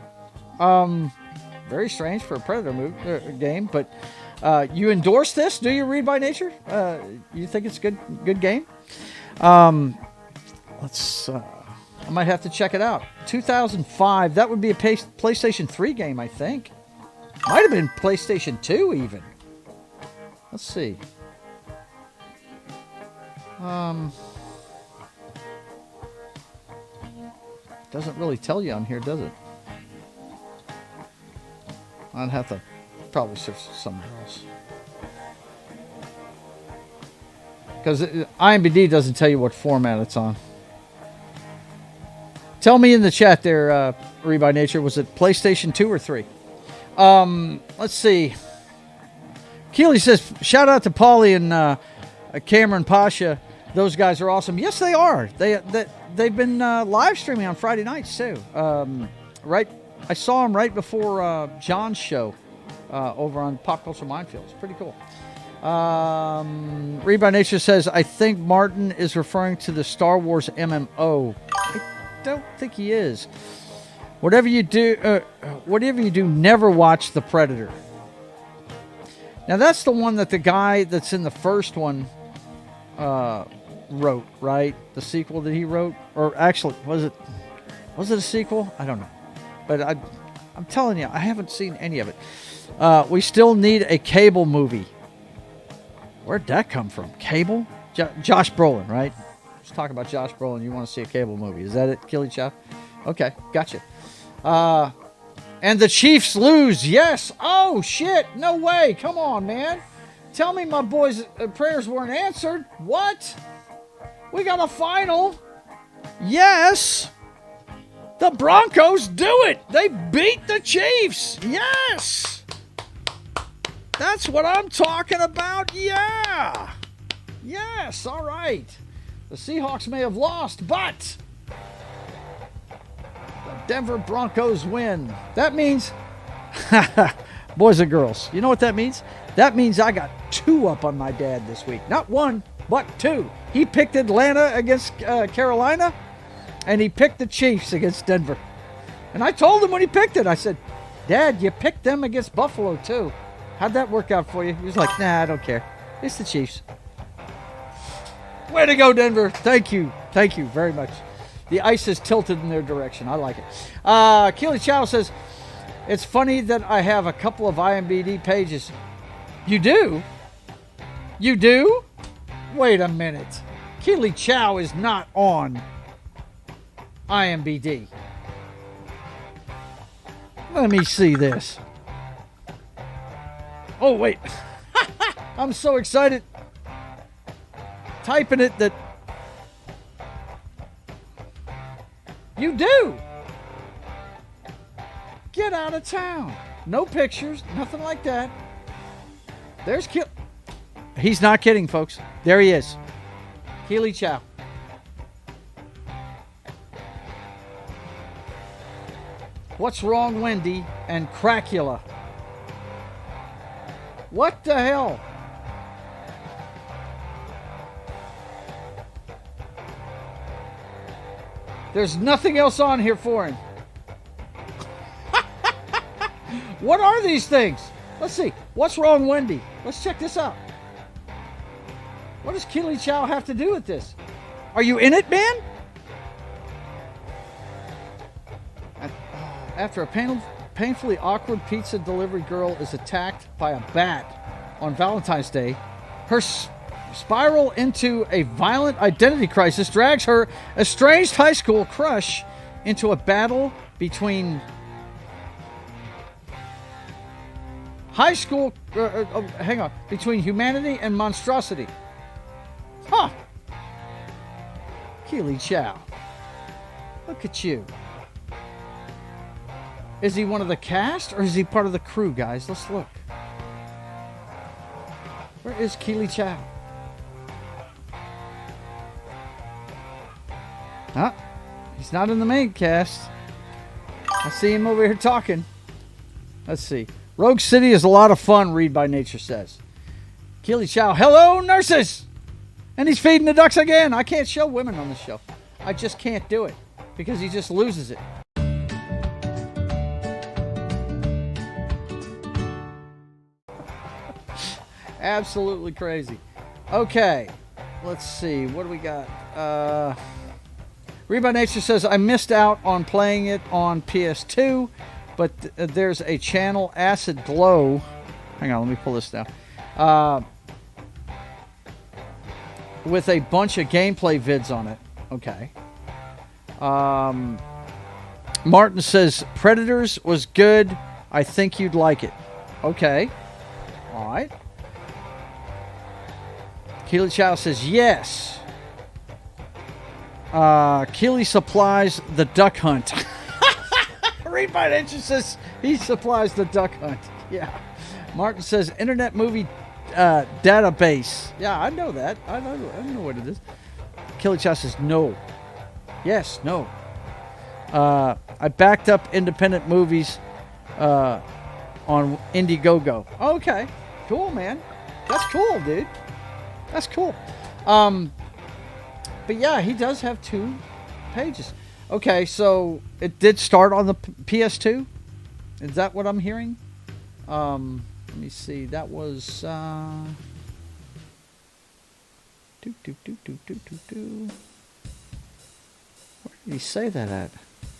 A: Very strange for a Predator game, but you endorse this? Do you, Read by Nature? You think it's a good game? Let's. I might have to check it out. 2005. That would be a PlayStation 3 game, I think. Might have been PlayStation 2 even. Let's see. Doesn't really tell you on here, does it? I'd have to probably search somewhere else. Because IMDb doesn't tell you what format it's on. Tell me in the chat there, Read by Nature, was it PlayStation 2 or 3? Let's see. Keely says, shout out to Paulie and Cameron Pasha. Those guys are awesome. Yes, they are. They've been live streaming on Friday nights, too. Right, I saw them right before John's show over on Pop Culture Minefields. Pretty cool. Read by Nature says, I think Martin is referring to the Star Wars MMO. I don't think he is. Whatever you do, never watch The Predator. Now, that's the one that the guy that's in the first one wrote, right? The sequel that he wrote? Or actually, was it a sequel? I don't know. But I'm telling you, I haven't seen any of it. We still need a Cable movie. Where'd that come from? Cable? Josh Brolin, right? Let's talk about Josh Brolin. You want to see a Cable movie. Is that it, Killy Chef? Okay, gotcha. And the Chiefs lose. Yes. Oh, shit. No way. Come on, man. Tell me my boys' prayers weren't answered. What? We got a final. Yes. The Broncos do it. They beat the Chiefs. Yes. That's what I'm talking about. Yeah. Yes. All right. The Seahawks may have lost, but the Denver Broncos win. That means, boys and girls, you know what that means? That means I got 2 up on my dad this week. Not 1, but 2. He picked Atlanta against Carolina, and he picked the Chiefs against Denver. And I told him when he picked it, I said, Dad, you picked them against Buffalo too. How'd that work out for you? He was like, nah, I don't care. It's the Chiefs. Way to go, Denver. Thank you. Thank you very much. The ice is tilted in their direction. I like it. Keely Chow says, it's funny that I have a couple of IMBD pages. You do? You do? Wait a minute. Keely Chow is not on IMBD. Let me see this. Oh, wait. I'm so excited. Typing it that you do. Get out of town. No pictures, nothing like that. There's He's not kidding, folks. There he is. Keely Chow. What's wrong, Wendy and Cracula? What the hell? There's nothing else on here for him. What are these things? Let's see. What's wrong, Wendy? Let's check this out. What does Keely Chow have to do with this? Are you in it, man? After a painfully awkward pizza delivery girl is attacked by a bat on Valentine's Day, her spiral into a violent identity crisis drags her estranged high school crush into a battle between between humanity and monstrosity. Huh. Keely Chow. Look at you. Is he one of the cast or is he part of the crew, guys? Let's look. Where is Keely Chow? Huh? He's not in the main cast. I see him over here talking. Let's see. Rogue City is a lot of fun, Read by Nature says. Keely Chow, hello, nurses! And he's feeding the ducks again. I can't show women on the show. I just can't do it because he just loses it. Absolutely crazy. Okay, let's see. What do we got? Read by Nature says, I missed out on playing it on PS2, but there's a channel, Acid Glow. Hang on, let me pull this down. With a bunch of gameplay vids on it. Okay. Martin says, Predators was good. I think you'd like it. Okay. All right. Keely Chow says, yes. Keely supplies the duck hunt. Read by Nature says he supplies the duck hunt. Yeah. Martin says, Internet Movie Database. Yeah, I know that. I know what it is. Keely Chow says, no. Yes, no. I backed up independent movies on Indiegogo. Okay. Cool, man. That's cool, dude. That's cool. But yeah, he does have 2 pages. Okay, so it did start on the PS2? Is that what I'm hearing? Let me see. That was... Where did he say that at?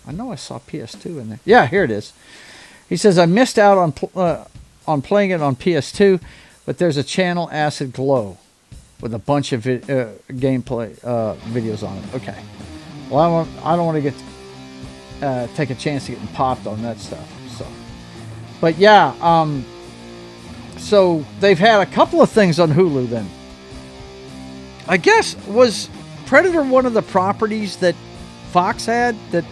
A: I know I saw PS2 in there. Yeah, here it is. He says, I missed out on playing it on PS2, but there's a channel, Acid Glow, with a bunch of gameplay videos on it. Okay. Well, I don't want to take a chance to getting popped on that stuff. So, but yeah. So they've had a couple of things on Hulu. Then, I guess, was Predator one of the properties that Fox had that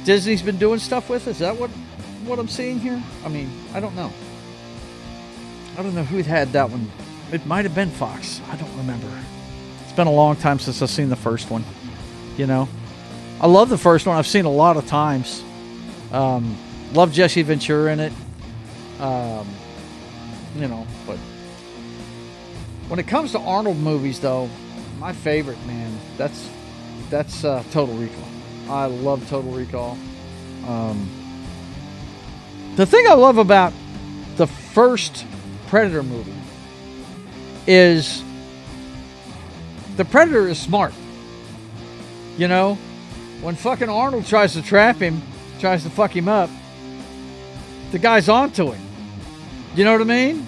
A: Disney's been doing stuff with? Is that what what I'm seeing here? I mean, I don't know. I don't know who had that one. It might have been Fox. I don't remember. It's been a long time since I've seen the first one. You know, I love the first one. I've seen a lot of times. Love Jesse Ventura in it. You know, but when it comes to Arnold movies, though, my favorite, man, that's Total Recall. I love Total Recall. The thing I love about the first Predator movie is the Predator is smart. You know, when fucking Arnold tries to trap him, tries to fuck him up, the guy's onto him. You know what I mean?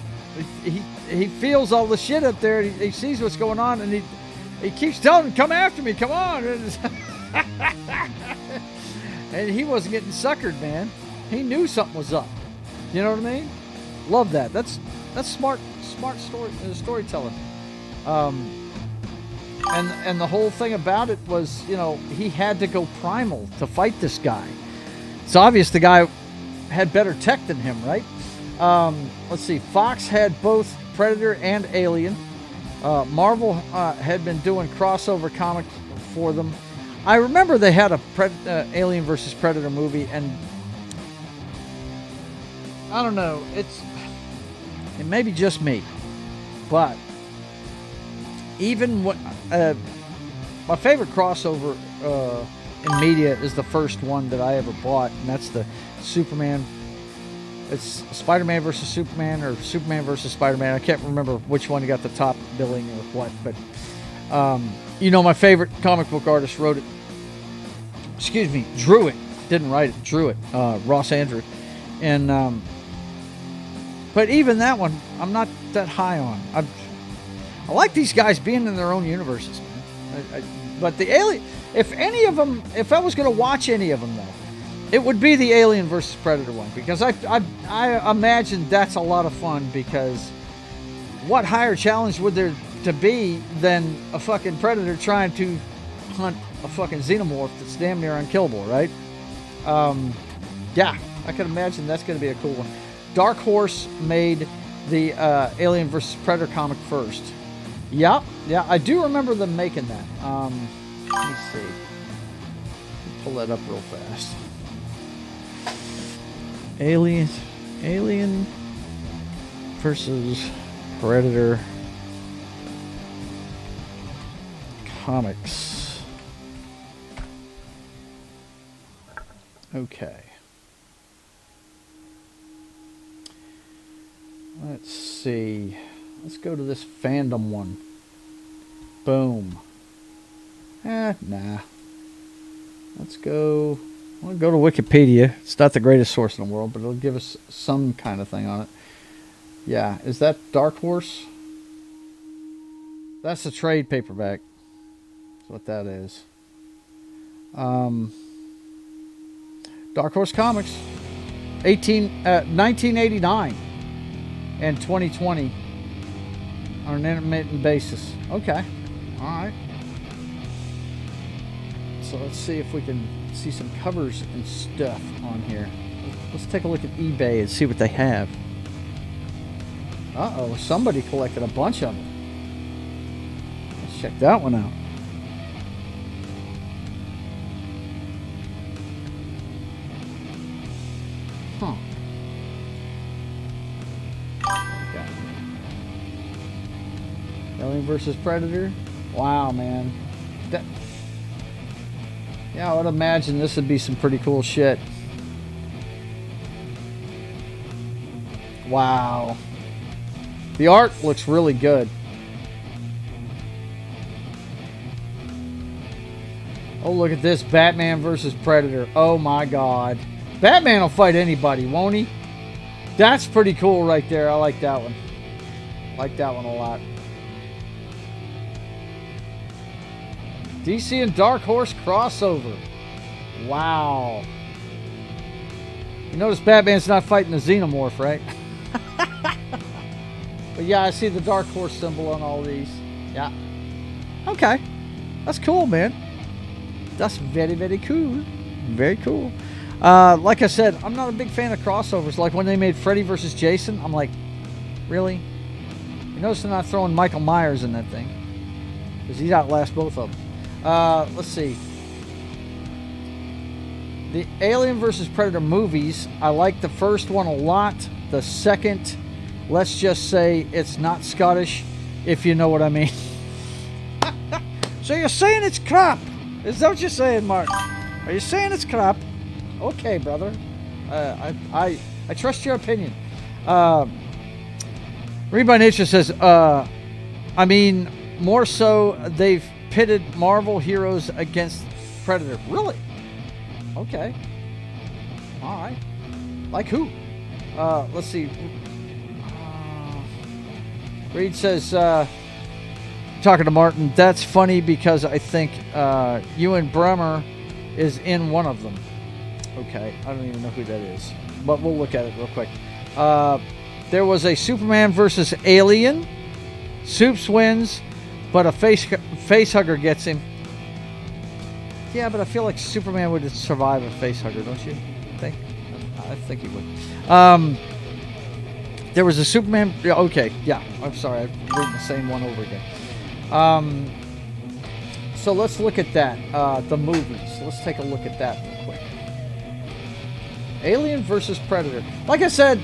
A: He feels all the shit up there. He sees what's going on, and he keeps telling him, "Come after me, come on!" And he wasn't getting suckered, man. He knew something was up. You know what I mean? Love that. That's smart storytelling. And the whole thing about it was, you know, he had to go primal to fight this guy. It's obvious the guy had better tech than him, right? Let's see. Fox had both Predator and Alien. Marvel had been doing crossover comics for them. I remember they had a Alien versus Predator movie, and I don't know. It may be just me, but even what my favorite crossover in media is the first one that I ever bought, and that's the Superman. It's Spider-Man versus Superman, or Superman versus Spider-Man. I can't remember which one got the top billing or what, but you know, my favorite comic book artist wrote it. Excuse me, drew it. Didn't write it, drew it. Ross Andrew, and but even that one, I'm not that high on. I like these guys being in their own universes, man. But the Alien, if any of them, if I was going to watch any of them, though, it would be the Alien versus Predator one, because I imagine that's a lot of fun, because what higher challenge would there to be than a fucking Predator trying to hunt a fucking xenomorph that's damn near unkillable, right? Yeah, I can imagine that's going to be a cool one. Dark Horse made the Alien vs. Predator comic first. Yeah, I do remember them making that. Let me see. Pull that up real fast. Alien versus Predator comics. Okay. Let's see. Let's go to this fandom one. Boom. Nah. Let's go. We'll go to Wikipedia. It's not the greatest source in the world, but it'll give us some kind of thing on it. Yeah. Is that Dark Horse? That's a trade paperback. That's what that is. Dark Horse Comics. 1989 and 2020 on an intermittent basis. Okay. All right. So let's see if we can see some covers and stuff on here. Let's take a look at eBay and see what they have. Uh-oh, somebody collected a bunch of them. Let's check that one out. Huh. Okay. Alien versus Predator. Wow, man. Yeah, I would imagine this would be some pretty cool shit. Wow. The art looks really good. Oh, look at this. Batman versus Predator. Oh my God. Batman will fight anybody, won't he? That's pretty cool right there. I like that one. Like that one a lot. DC and Dark Horse crossover. Wow. You notice Batman's not fighting the Xenomorph, right? But yeah, I see the Dark Horse symbol on all these. Yeah. Okay. That's cool, man. That's very, very cool. Very cool. Like I said, I'm not a big fan of crossovers. Like when they made Freddy versus Jason, I'm like, really? You notice they're not throwing Michael Myers in that thing, because he'd outlast both of them. Let's see. The Alien versus Predator movies, I like the first one a lot. The second, let's just say it's not Scottish, if you know what I mean. So you're saying it's crap? Is that what you're saying, Mark? Are you saying it's crap? Okay, brother. I trust your opinion. Read by Nature says, I mean, more so they've pitted Marvel heroes against Predator. Really? Okay. All right. Like who? Let's see. Reed says, talking to Martin, that's funny because I think Ewan Bremer is in one of them. Okay, I don't even know who that is, but we'll look at it real quick. There was a Superman versus Alien. Supes wins, but a face hugger gets him. Yeah, but I feel like Superman would survive a face hugger, don't you think? I think he would. There was a Superman. Okay, yeah. I'm sorry, I'm reading the same one over again. So let's look at that. The movies. Let's take a look at that real quick. Alien versus Predator. Like I said,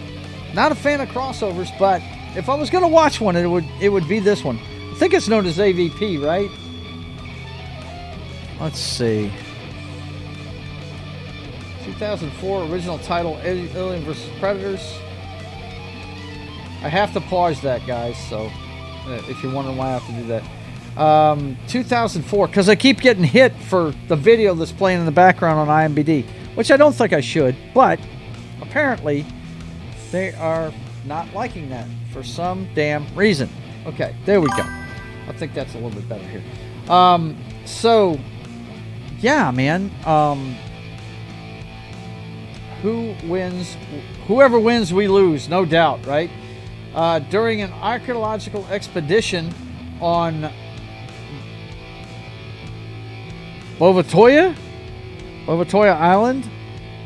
A: not a fan of crossovers, but if I was going to watch one, it would be this one. I think it's known as AVP, right? Let's see. 2004 original title, Alien vs. Predators. I have to pause that, guys, so if you're wondering why I have to do that. 2004, because I keep getting hit for the video that's playing in the background on IMDb, which I don't think I should, but apparently they are not liking that for some damn reason. Okay, there we go. I think that's a little bit better here. So, yeah, man. Who wins? Whoever wins, we lose, no doubt, right? During an archaeological expedition on Bovatoya Island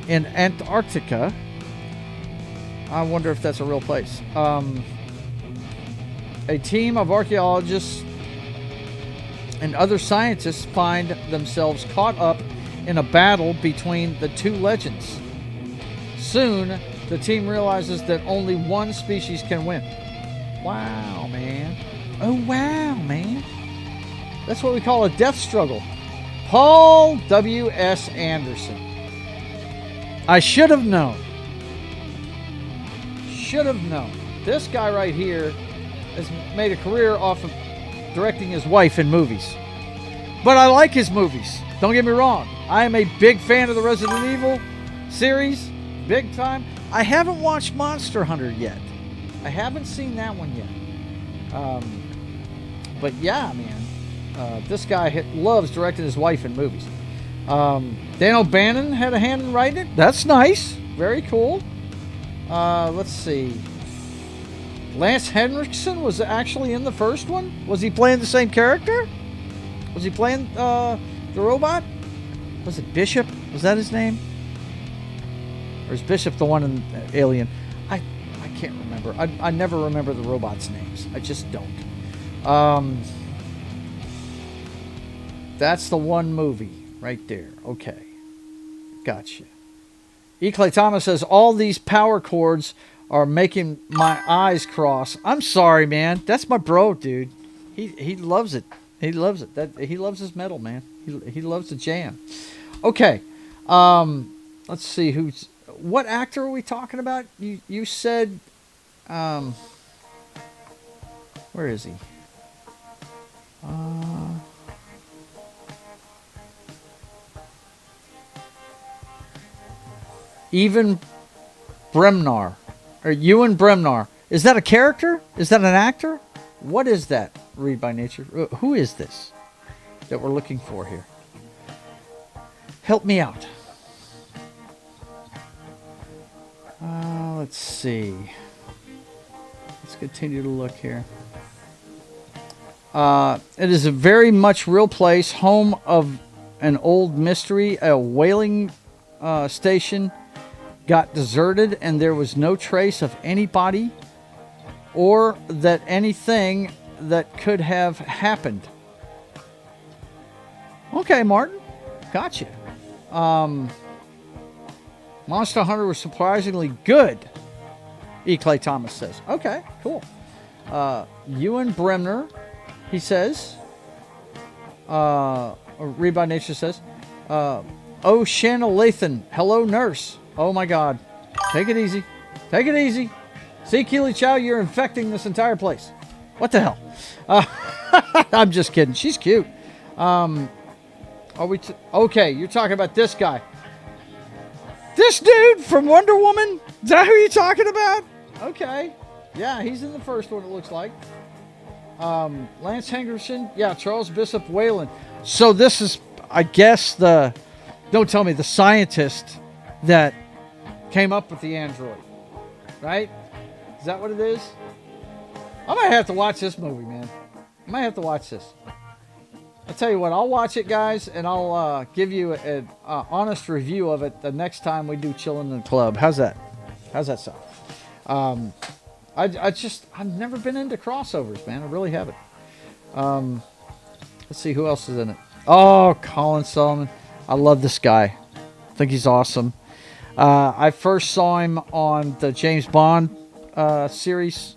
A: in Antarctica. I wonder if that's a real place. A team of archaeologists and other scientists find themselves caught up in a battle between the two legends. Soon, the team realizes that only one species can win. Wow, man. Oh, wow, man. That's what we call a death struggle. Paul W.S. Anderson. I should have known. Should have known. This guy right here has made a career off of directing his wife in movies. But I like his movies. Don't get me wrong. I am a big fan of the Resident Evil series. Big time. I haven't watched Monster Hunter yet. I haven't seen that one yet. But yeah, man. This guy loves directing his wife in movies. Dan O'Bannon had a hand in writing it. That's nice. Very cool. Let's see. Lance Henriksen was actually in the first one. Was he playing the same character? Was he playing the robot? Was it Bishop? Was that his name? Or is Bishop the one in Alien? I can't remember. I never remember the robots' names. I just don't. That's the one movie right there. Okay. Gotcha. E. Clay Thomas says, all these power chords are making my eyes cross. I'm sorry, man. That's my bro, dude. He loves it. He loves it. He loves his metal, man. He loves the jam. Okay. Let's see who's... What actor are we talking about? You said... where is he? Ewan Bremner. Or Ewan Bremner. Is that a character? Is that an actor? What is that? Read by Nature. Who is this that we're looking for here? Help me out. Let's see. Let's continue to look here. It is a very much real place, home of an old mystery, a whaling station got deserted and there was no trace of anybody or that anything that could have happened. Okay, Martin. Gotcha. Monster Hunter was surprisingly good, E. Clay Thomas says. Okay, cool. Ewan Bremner, he says. Read by Nature says. Oh, Shanna Lathan. Hello, nurse. Oh, my God. Take it easy. Take it easy. See, Keely Chow, you're infecting this entire place. What the hell? I'm just kidding. She's cute. Are we... okay, you're talking about this guy. This dude from Wonder Woman? Is that who you're talking about? Okay. Yeah, he's in the first one, it looks like. Lance Henderson. Yeah, Charles Bishop Whalen. So this is, I guess, the... don't tell me, the scientist that came up with the android. Right? Is that what it is? I might have to watch this movie, man. I might have to watch this. I'll tell you what, I'll watch it, guys, and I'll give you an honest review of it the next time we do Chillin' in the Club. How's that? How's that sound? I've never been into crossovers, man. I really haven't. Let's see who else is in it. Oh, Colin Solomon. I love this guy. I think he's awesome. I first saw him on the James Bond series.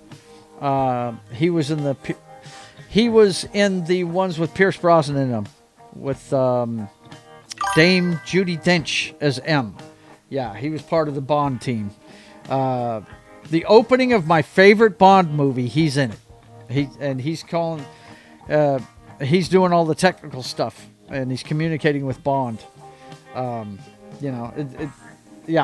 A: He was in the ones with Pierce Brosnan in them, with Dame Judi Dench as M. Yeah, he was part of the Bond team. The opening of my favorite Bond movie, he's in it. He's doing all the technical stuff, and he's communicating with Bond. Yeah,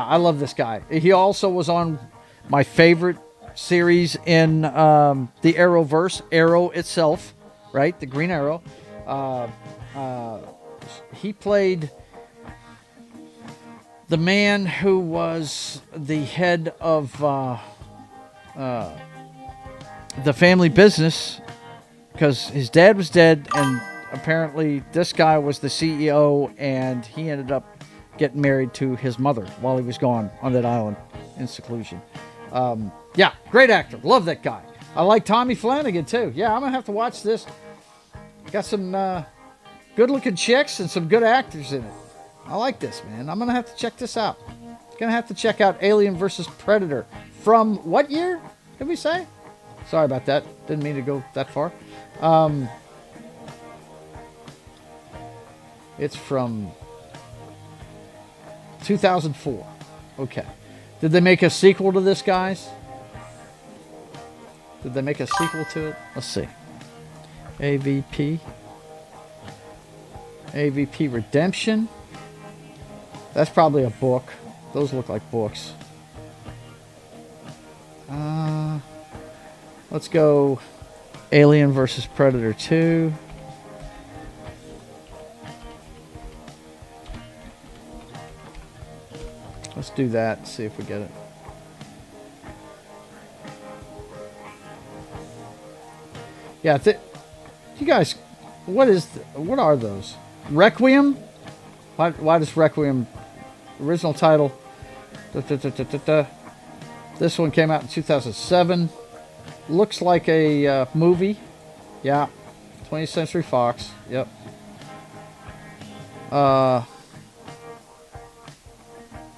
A: I love this guy. He also was on my favorite series in the Arrowverse, Arrow itself, right? The Green Arrow. He played the man who was the head of the family business, because his dad was dead, and apparently this guy was the CEO, and he ended up getting married to his mother while he was gone on that island in seclusion. Yeah, great actor. Love that guy. I like Tommy Flanagan, too. Yeah, I'm going to have to watch this. Got some good-looking chicks and some good actors in it. I like this, man. I'm going to have to check this out. Going to have to check out Alien vs. Predator. From what year did we say? Sorry about that. Didn't mean to go that far. It's from 2004. Okay. Did they make a sequel to this, guys? Did they make a sequel to it? Let's see. AVP. AVP Redemption. That's probably a book. Those look like books. Let's go Alien vs. Predator 2. Let's do that. See if we get it. Yeah, you guys, what are those? Requiem? Why does Requiem? Original title. This one came out in 2007. Looks like a movie. Yeah, 20th Century Fox. Yep.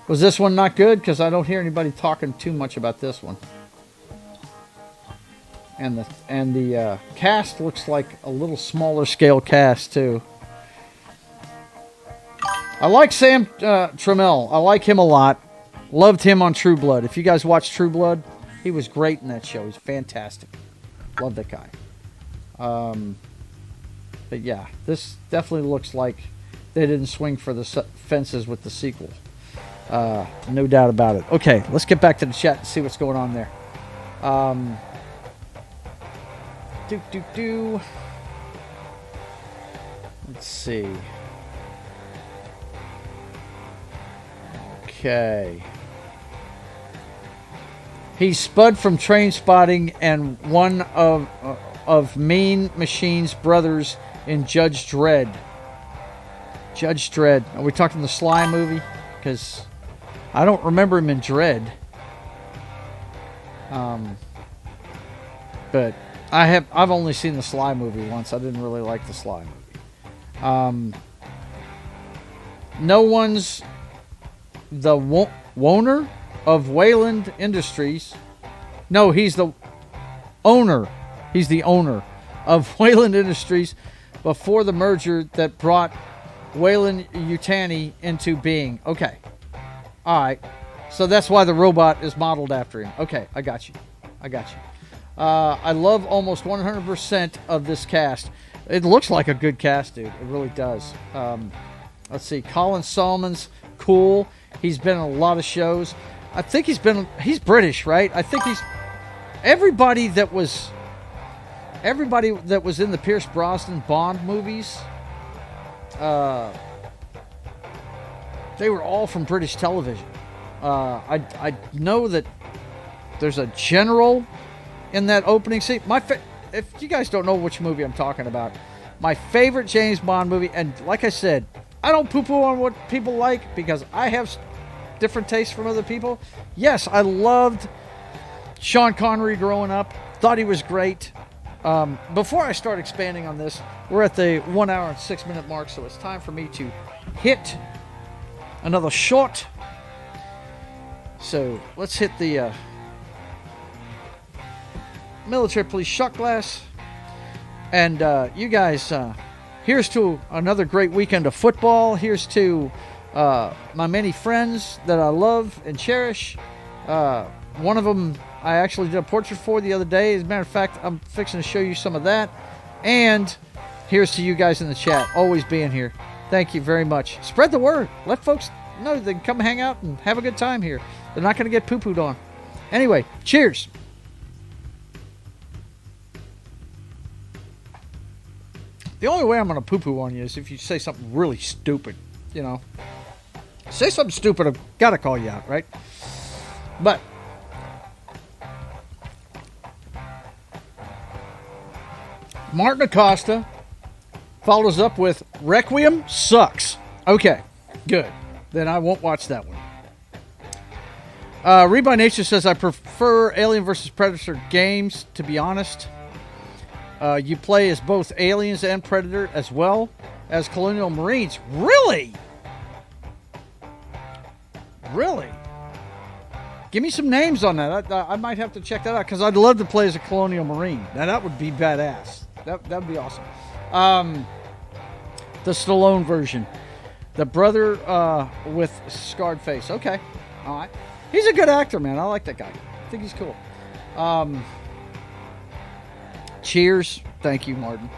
A: Was this one not good? Because I don't hear anybody talking too much about this one. And the cast looks like a little smaller scale cast too. I like Sam Trammell. I like him a lot. Loved him on True Blood. If you guys watch True Blood, he was great in that show. He's fantastic. Love that guy. But yeah, this definitely looks like they didn't swing for the fences with the sequel. No doubt about it. Okay, let's get back to the chat and see what's going on there. Let's see. Okay. He spud from Train Spotting and one of Mean Machine's brothers in Judge Dredd. Judge Dredd. Are we talking the Sly movie? because I don't remember him in Dread. But I've only seen the Sly movie once. I didn't really like the Sly movie. No one's the owner of Wayland Industries. No, he's the owner. He's the owner of Wayland Industries before the merger that brought Wayland Yutani into being. Okay. All right. So that's why the robot is modeled after him. Okay, I got you. I love almost 100% of this cast. It looks like a good cast, dude. It really does. Let's see. Colin Salmon's cool. He's been in a lot of shows. I think he's British, right? I think everybody that was in the Pierce Brosnan Bond movies, they were all from British television. I know that there's a general in that opening scene. If you guys don't know which movie I'm talking about, my favorite James Bond movie, and like I said, I don't poo-poo on what people like because I have different tastes from other people. Yes, I loved Sean Connery growing up. Thought he was great. Before I start expanding on this, we're at the 1 hour and 6 minute mark, so it's time for me to hit another shot. So let's hit the military police shot glass. And you guys, here's to another great weekend of football. Here's to my many friends that I love and cherish. One of them I actually did a portrait for the other day. As a matter of fact, I'm fixing to show you some of that. And here's to you guys in the chat, always being here. Thank you very much. Spread the word. Let folks know they can come hang out and have a good time here. They're not going to get poo-pooed on. Anyway, cheers. The only way I'm going to poo-poo on you is if you say something really stupid, you know. Say something stupid, I've got to call you out, right? But Martin Acosta follows up with Requiem sucks. Okay, good. Then I won't watch that one. Read by Nature says, I prefer Alien vs. Predator games, to be honest. You play as both aliens and Predator as well as Colonial Marines. Really? Really? Give me some names on that. I might have to check that out because I'd love to play as a Colonial Marine. Now, that would be badass. That would be awesome. The Stallone version. The brother with scarred face. Okay. All right. He's a good actor, man. I like that guy. I think he's cool. Cheers. Thank you, Martin.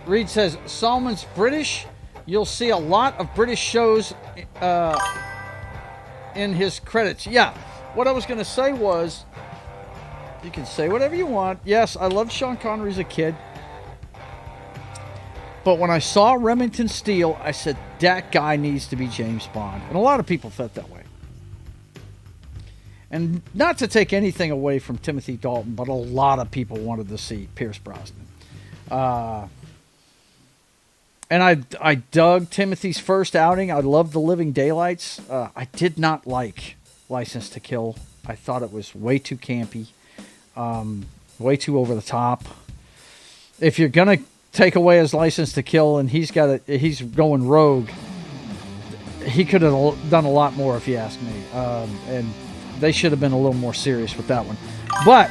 A: Reed says, Salmon's British. You'll see a lot of British shows in his credits. Yeah. What I was going to say was, you can say whatever you want. Yes, I loved Sean Connery as a kid. But when I saw Remington Steele, I said, that guy needs to be James Bond. And a lot of people felt that way. And not to take anything away from Timothy Dalton, but a lot of people wanted to see Pierce Brosnan. And I dug Timothy's first outing. I loved The Living Daylights. I did not like License to Kill. I thought it was way too campy. Way too over the top. If you're going to take away his License to Kill and he's going rogue, he could have done a lot more if you ask me. And they should have been a little more serious with that one. But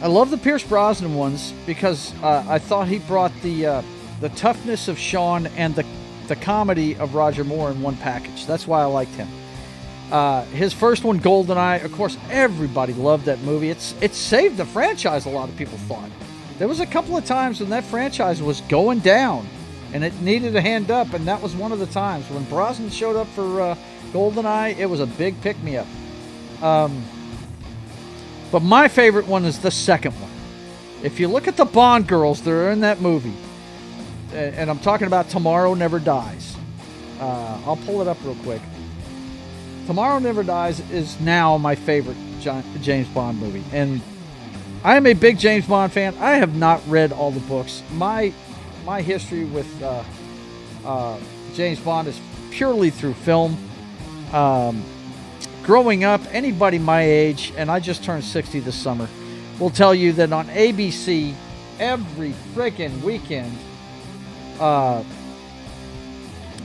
A: I love the Pierce Brosnan ones because I thought he brought the toughness of Sean and the comedy of Roger Moore in one package. That's why I liked him. His first one, GoldenEye, of course, everybody loved that movie. It saved the franchise, a lot of people thought. There was a couple of times when that franchise was going down and it needed a hand up, and that was one of the times. When Brosnan showed up for GoldenEye, it was a big pick-me-up. But my favorite one is the second one. If you look at the Bond girls that are in that movie, and I'm talking about Tomorrow Never Dies. I'll pull it up real quick. Tomorrow Never Dies is now my favorite James Bond movie. And I am a big James Bond fan. I have not read all the books. My history with James Bond is purely through film. Growing up, anybody my age, and I just turned 60 this summer, will tell you that on ABC, every freaking weekend,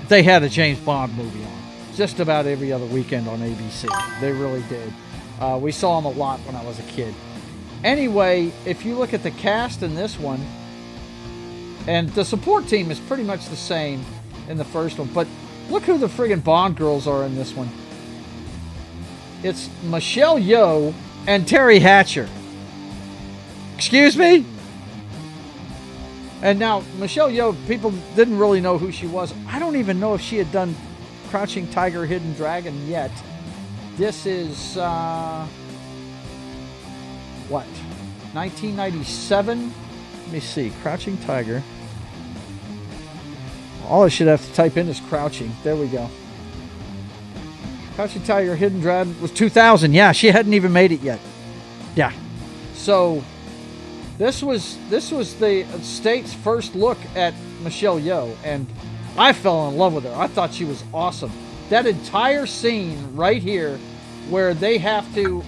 A: they had a James Bond movie on. Just about every other weekend on ABC. They really did. We saw them a lot when I was a kid. Anyway, if you look at the cast in this one, and the support team is pretty much the same in the first one, but look who the friggin' Bond girls are in this one. It's Michelle Yeoh and Terry Hatcher. Excuse me? And now, Michelle Yeoh, people didn't really know who she was. I don't even know if she had done Crouching Tiger, Hidden Dragon yet. This is, what? 1997? Let me see. Crouching Tiger. All I should have to type in is Crouching. There we go. Crouching Tiger, Hidden Dragon was 2000. Yeah, she hadn't even made it yet. Yeah. So, this was the state's first look at Michelle Yeoh, and I fell in love with her. I thought she was awesome. That entire scene right here where they have to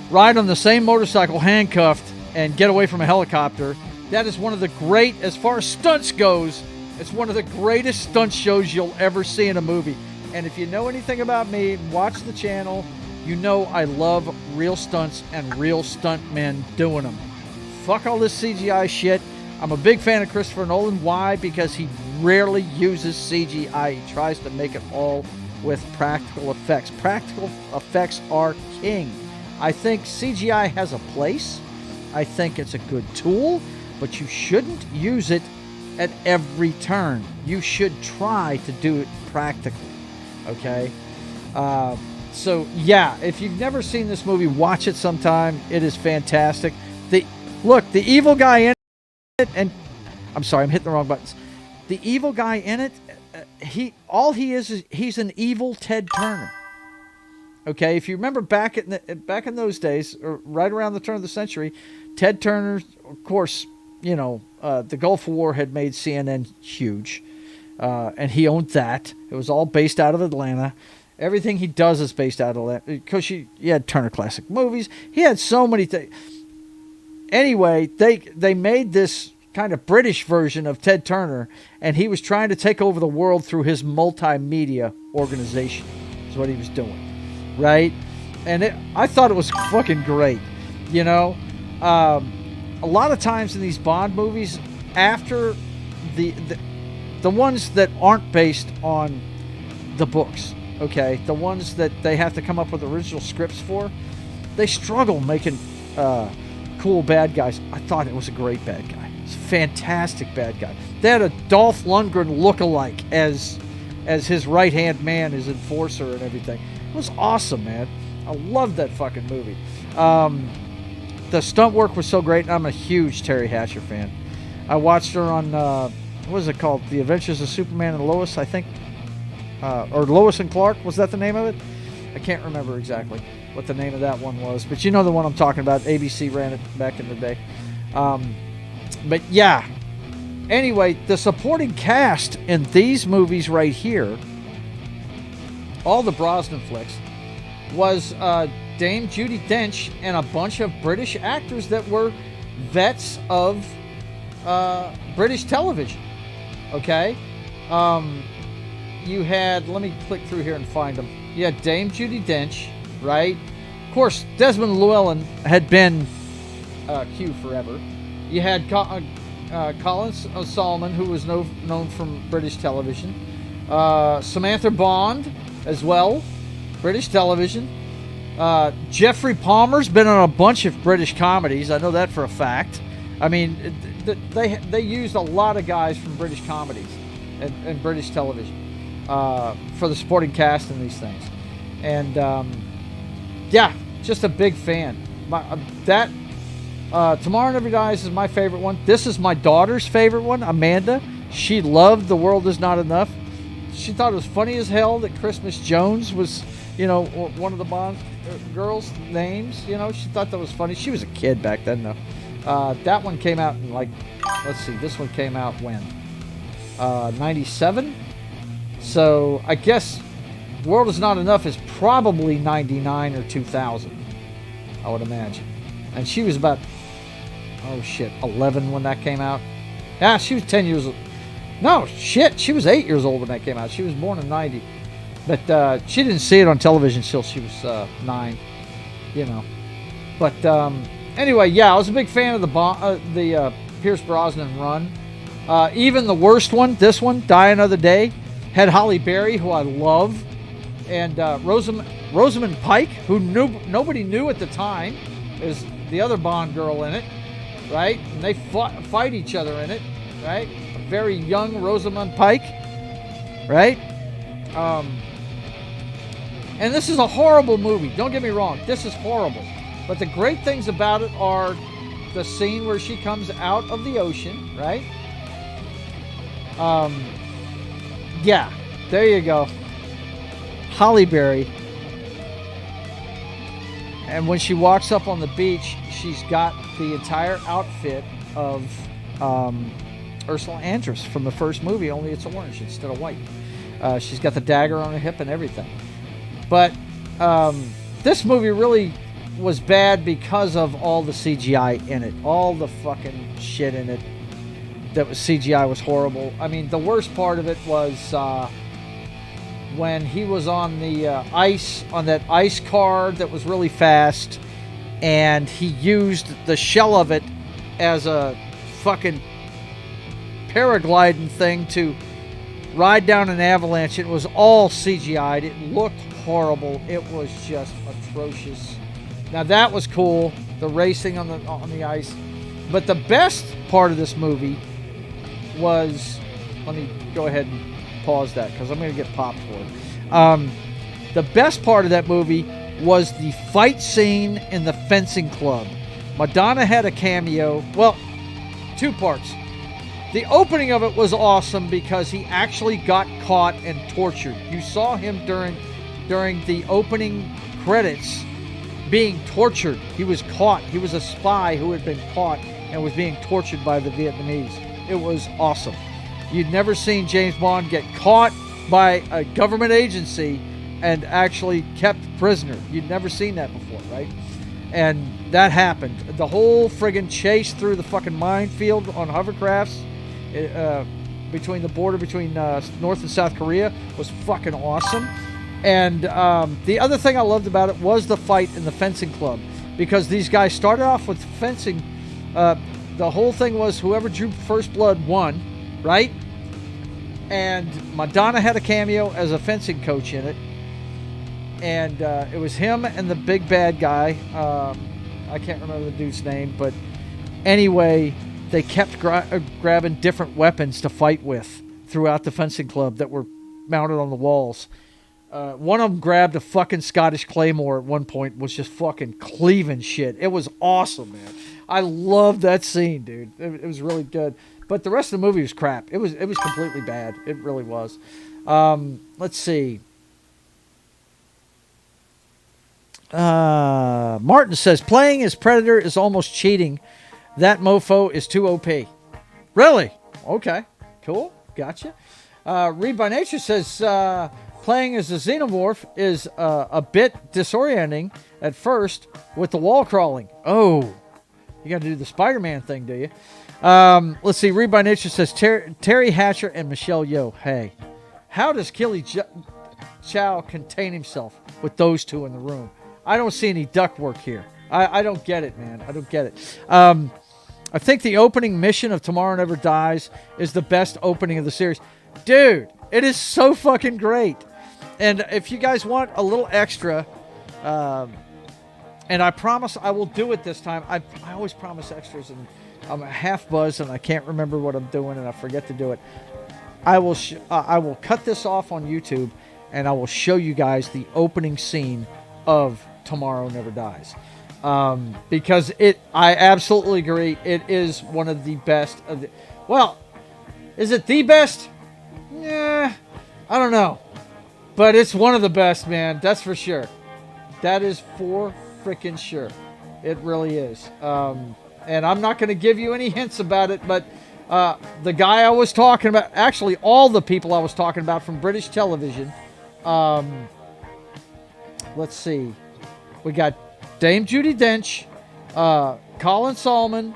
A: ride on the same motorcycle handcuffed and get away from a helicopter, that is one of the great, as far as stunts goes, it's one of the greatest stunt shows you'll ever see in a movie. And if you know anything about me, watch the channel, you know I love real stunts and real stuntmen doing them. Fuck all this CGI shit. I'm a big fan of Christopher Nolan. Why? Because he rarely uses CGI. He tries to make it all with practical effects. Practical effects are king. I think CGI has a place. I think it's a good tool, but you shouldn't use it at every turn. You should try to do it practically. Okay? So, yeah, if you've never seen this movie, watch it sometime. It is fantastic. The evil guy in it, and I'm sorry, I'm hitting the wrong buttons. The evil guy in it, he's an evil Ted Turner. Okay, if you remember back in those days, or right around the turn of the century, Ted Turner, of course, you know, the Gulf War had made CNN huge, and he owned that. It was all based out of Atlanta. Everything he does is based out of Atlanta. Because he had Turner Classic Movies. He had so many things. Anyway, they made this kind of British version of Ted Turner, and he was trying to take over the world through his multimedia organization. Is what he was doing, right? And I thought it was fucking great. You know, a lot of times in these Bond movies, after the ones that aren't based on the books, okay, the ones that they have to come up with original scripts for, they struggle making cool bad guys. I thought it was a great bad guy. It's a fantastic bad guy. They had a Dolph Lundgren look-alike as his right-hand man, his enforcer and everything. It was awesome, man. I loved that fucking movie. The stunt work was so great, and I'm a huge Terry Hatcher fan. I watched her on, what was it called? The Adventures of Superman and Lois, I think. Or Lois and Clark, was that the name of it? I can't remember exactly what the name of that one was, but you know the one I'm talking about. ABC ran it back in the day. But yeah, anyway, the supporting cast in these movies right here, all the Brosnan flicks, was Dame Judi Dench and a bunch of British actors that were vets of British television. Okay? You had, let me click through here and find them. You had Dame Judi Dench, right? Of course, Desmond Llewellyn had been Q forever. You had Colin Solomon, who was known from British television. Samantha Bond, as well, British television. Jeffrey Palmer's been on a bunch of British comedies. I know that for a fact. I mean, they used a lot of guys from British comedies and British television for the supporting cast in these things. And yeah, just a big fan. Tomorrow Never Dies is my favorite one. This is my daughter's favorite one, Amanda. She loved The World Is Not Enough. She thought it was funny as hell that Christmas Jones was, you know, one of the Bond girls' names. You know, she thought that was funny. She was a kid back then, though. That one came out in like, let's see, this one came out when? 97? So I guess World Is Not Enough is probably 99 or 2000, I would imagine. And she was about, oh shit, 11 when that came out. Yeah, she was 10 years old. No, shit, she was 8 years old when that came out. She was born in 90. But she didn't see it on television until she was 9, you know. But anyway, yeah, I was a big fan of the Pierce Brosnan run. Even the worst one, this one, Die Another Day, had Halle Berry, who I love, and Rosamund Pike, who nobody knew at the time, is the other Bond girl in it, right? And they fight each other in it, right? A very young Rosamund Pike, right? And this is a horrible movie. Don't get me wrong. This is horrible. But the great things about it are the scene where she comes out of the ocean, right? Yeah, there you go. Halle Berry. And when she walks up on the beach, she's got the entire outfit of Ursula Andress from the first movie, only it's orange instead of white. She's got the dagger on her hip and everything. But this movie really was bad because of all the CGI in it. All the fucking shit in it that was CGI was horrible. I mean, the worst part of it was when he was on the ice, on that ice car that was really fast, and he used the shell of it as a fucking paragliding thing to ride down an avalanche. It was all CGI'd. It looked horrible. It was just atrocious. Now that was cool, the racing on the ice. But the best part of this movie was, let me go ahead and pause that because I'm going to get popped for it. The best part of that movie was the fight scene in the fencing club. Madonna had a cameo. Well, two parts. The opening of it was awesome because he actually got caught and tortured. You saw him during the opening credits being tortured. He was caught. He was a spy who had been caught and was being tortured by the Vietnamese. It was awesome. You'd never seen James Bond get caught by a government agency and actually kept prisoner. You'd never seen that before, right? And that happened. The whole friggin' chase through the fucking minefield on hovercrafts between the border between North and South Korea was fucking awesome. And the other thing I loved about it was the fight in the fencing club, because these guys started off with fencing. The whole thing was whoever drew first blood won, right? And Madonna had a cameo as a fencing coach in it. And it was him and the big bad guy. I can't remember the dude's name, but anyway, they kept grabbing different weapons to fight with throughout the fencing club that were mounted on the walls. One of them grabbed a fucking Scottish claymore at one point, was just fucking cleaving shit. It was awesome, man. I loved that scene, dude. It was really good. But the rest of the movie was crap. It was completely bad. It really was. Let's see. Martin says, playing as Predator is almost cheating. That mofo is too OP. Really? Okay. Cool. Gotcha. Read by Nature says, playing as a xenomorph is a bit disorienting at first with the wall crawling. Oh, you got to do the Spider-Man thing, do you? Let's see. Read by Nature says, Terry Hatcher and Michelle Yeoh. Hey, how does Killy Chow contain himself with those two in the room? I don't see any ductwork here. I don't get it, man. I don't get it. I think the opening mission of Tomorrow Never Dies is the best opening of the series. Dude, it is so fucking great. And if you guys want a little extra, and I promise I will do it this time. I always promise extras, and I'm half buzzed and I can't remember what I'm doing and I forget to do it. I will cut this off on YouTube and I will show you guys the opening scene of Tomorrow Never Dies. Because I absolutely agree. It is one of the best of the... Well, is it the best? Yeah, I don't know. But it's one of the best, man. That's for sure. That is for freaking sure. It really is. and I'm not going to give you any hints about it, but the guy I was talking about, actually all the people I was talking about from British television, let's see, we got Dame Judi Dench, Colin Salmon,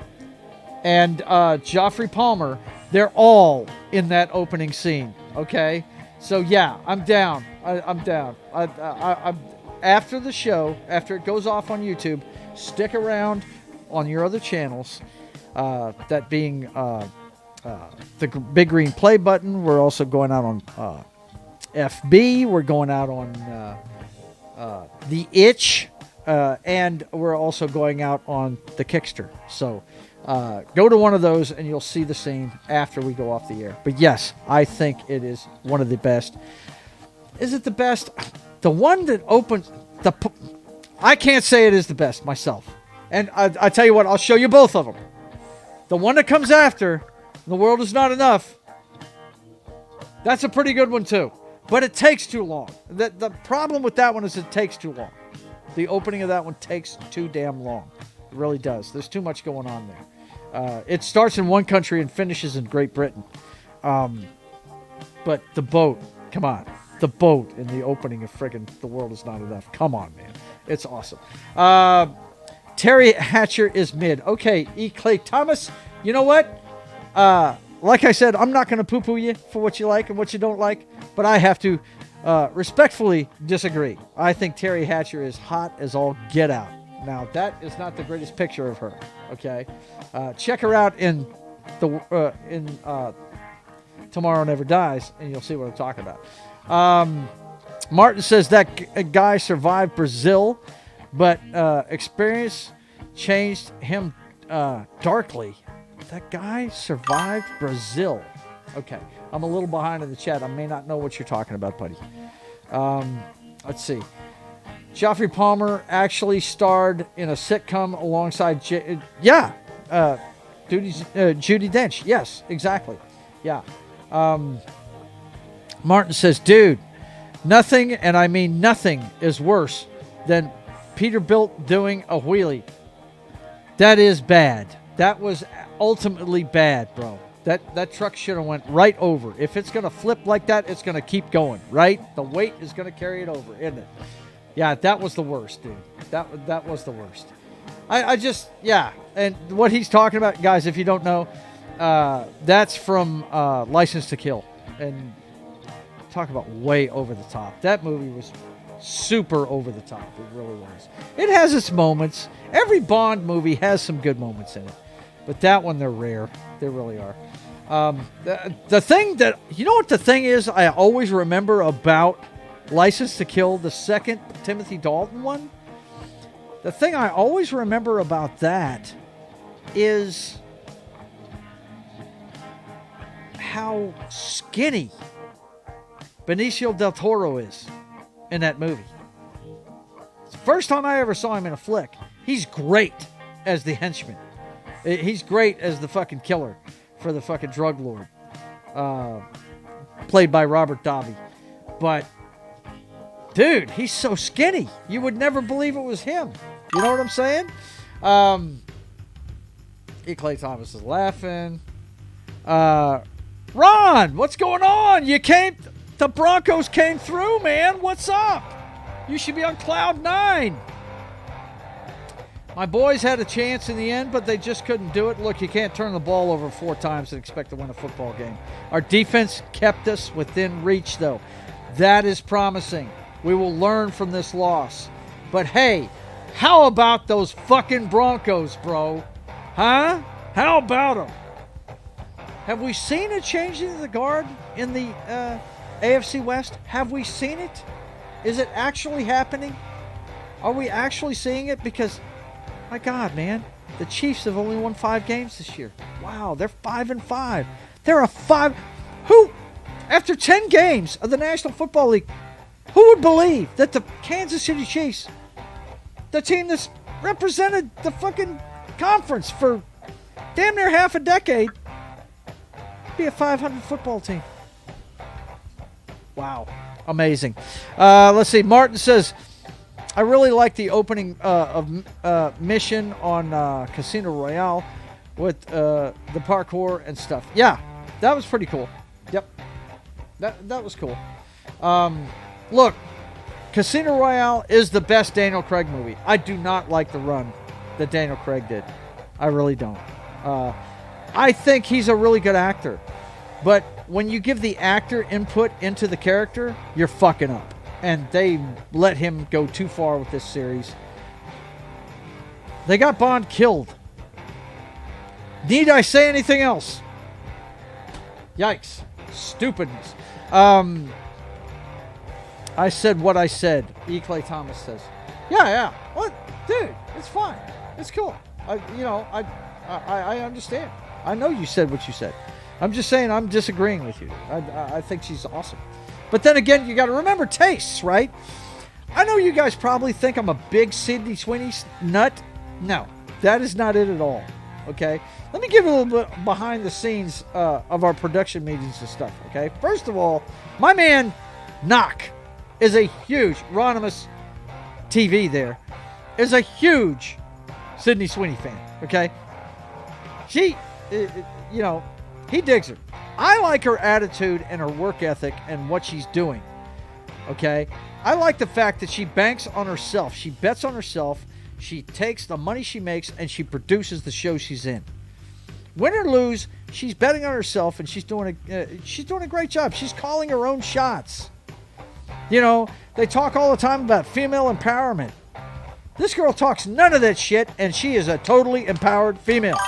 A: and Joffrey Palmer. They're all in that opening scene. Okay, so yeah, I'm down. I'm down. I'm after the show, after it goes off on YouTube. Stick around on your other channels. That being the big green play button. We're also going out on FB. We're going out on the Itch. And we're also going out on the Kickster. So go to one of those and you'll see the scene after we go off the air. But yes, I think it is one of the best. Is it the best? The one that opens the... I can't say it is the best myself. And I tell you what, I'll show you both of them. The one that comes after, The World Is Not Enough, that's a pretty good one too. But it takes too long. The problem with that one is it takes too long. The opening of that one takes too damn long. It really does. There's too much going on there. It starts in one country and finishes in Great Britain. But the boat, come on. The boat in the opening of friggin' The World Is Not Enough. Come on, man. It's awesome. Terry Hatcher is mid. Okay, E. Clay Thomas, you know what? Like I said, I'm not going to poo-poo you for what you like and what you don't like, but I have to respectfully disagree. I think Terry Hatcher is hot as all get out. Now, that is not the greatest picture of her, okay? Check her out in Tomorrow Never Dies, and you'll see what I'm talking about. Martin says that guy survived Brazil, but experience changed him darkly. That guy survived Brazil. Okay, I'm a little behind in the chat. I may not know what you're talking about, buddy. Let's see. Joffrey Palmer actually starred in a sitcom alongside Judi Dench. Yes, exactly. Yeah. Martin says, dude, nothing, and I mean nothing, is worse than Peterbilt doing a wheelie. That is bad. That was ultimately bad, bro. That truck should have went right over. If it's going to flip like that, it's going to keep going, right? The weight is going to carry it over, isn't it? Yeah, that was the worst, dude. That was the worst. I just, yeah. And what he's talking about, guys, if you don't know, that's from License to Kill. And talk about way over the top. That movie was super over the top. It really was. It has its moments. Every Bond movie has some good moments in it. But that one, they're rare. They really are. The thing that, you know what the thing is I always remember about License to Kill, the second Timothy Dalton one? The thing I always remember about that is how skinny Benicio del Toro is in that movie. It's the first time I ever saw him in a flick. He's great as the henchman. He's great as the fucking killer for the fucking drug lord. Played by Robert Davi. But, dude, he's so skinny. You would never believe it was him. You know what I'm saying? E. Clay Thomas is laughing. Ron, what's going on? The Broncos came through, man. What's up? You should be on cloud 9. My boys had a chance in the end, but they just couldn't do it. Look, you can't turn the ball over 4 times and expect to win a football game. Our defense kept us within reach, though. That is promising. We will learn from this loss. But hey, how about those fucking Broncos, bro? Huh? How about them? Have we seen a change in the guard in the AFC West? Have we seen it? Is it actually happening? Are we actually seeing it? Because, my God, man, the Chiefs have only won 5 games this year. Wow, they're 5-5. They're a 5. Who, after 10 games of the National Football League, who would believe that the Kansas City Chiefs, the team that's represented the fucking conference for damn near half a decade, be a 500 football team? Wow. Amazing. Let's see. Martin says, I really like the opening mission on Casino Royale with the parkour and stuff. Yeah, that was pretty cool. Yep, that was cool. Look, Casino Royale is the best Daniel Craig movie. I do not like the run that Daniel Craig did. I really don't. I think he's a really good actor. But when you give the actor input into the character, you're fucking up. And they let him go too far with this series. They got Bond killed. Need I say anything else? Yikes. Stupidness. I said what I said. E. Clay Thomas says. Yeah. What? Dude, it's fine. It's cool. I understand. I know you said what you said. I'm just saying I'm disagreeing with you. I think she's awesome. But then again, you got to remember tastes, right? I know you guys probably think I'm a big Sydney Sweeney nut. No, that is not it at all. Okay? Let me give you a little bit behind the scenes of our production meetings and stuff. Okay? First of all, my man, Knock, is a huge, Ronimus TV there, is a huge Sydney Sweeney fan. Okay? She, he digs her. I like her attitude and her work ethic and what she's doing. Okay? I like the fact that she banks on herself. She bets on herself. She takes the money she makes and she produces the show she's in. Win or lose, she's betting on herself and she's doing a great job. She's calling her own shots. You know, they talk all the time about female empowerment. This girl talks none of that shit and she is a totally empowered female.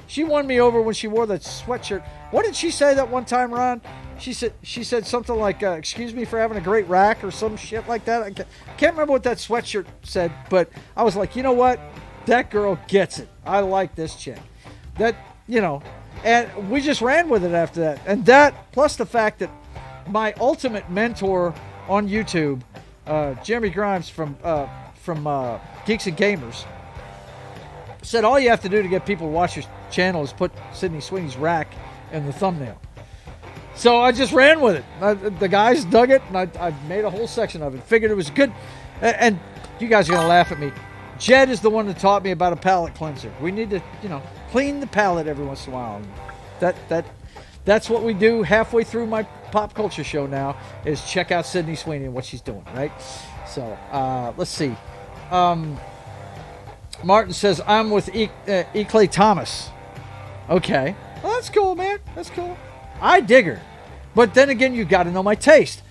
A: She won me over when she wore that sweatshirt. What did she say that one time, Ron? She said something like, excuse me for having a great rack or some shit like that. I can't remember what that sweatshirt said, but I was like, you know what? That girl gets it. I like this chick. And we just ran with it after that. And that, plus the fact that my ultimate mentor on YouTube, Jeremy Grimes from Geeks and Gamers, said all you have to do to get people to watch your channel is put Sydney Sweeney's rack in the thumbnail. So I just ran with it. The guys dug it, and I made a whole section of it. Figured it was good. And you guys are going to laugh at me. Jed is the one that taught me about a palate cleanser. We need to, clean the palate every once in a while. That's what we do halfway through my pop culture show now, is check out Sydney Sweeney and what she's doing, right? So, let's see. Martin says, I'm with E. Clay Thomas. Okay. Well, that's cool, man. That's cool. I dig her. But then again, you got to know my taste.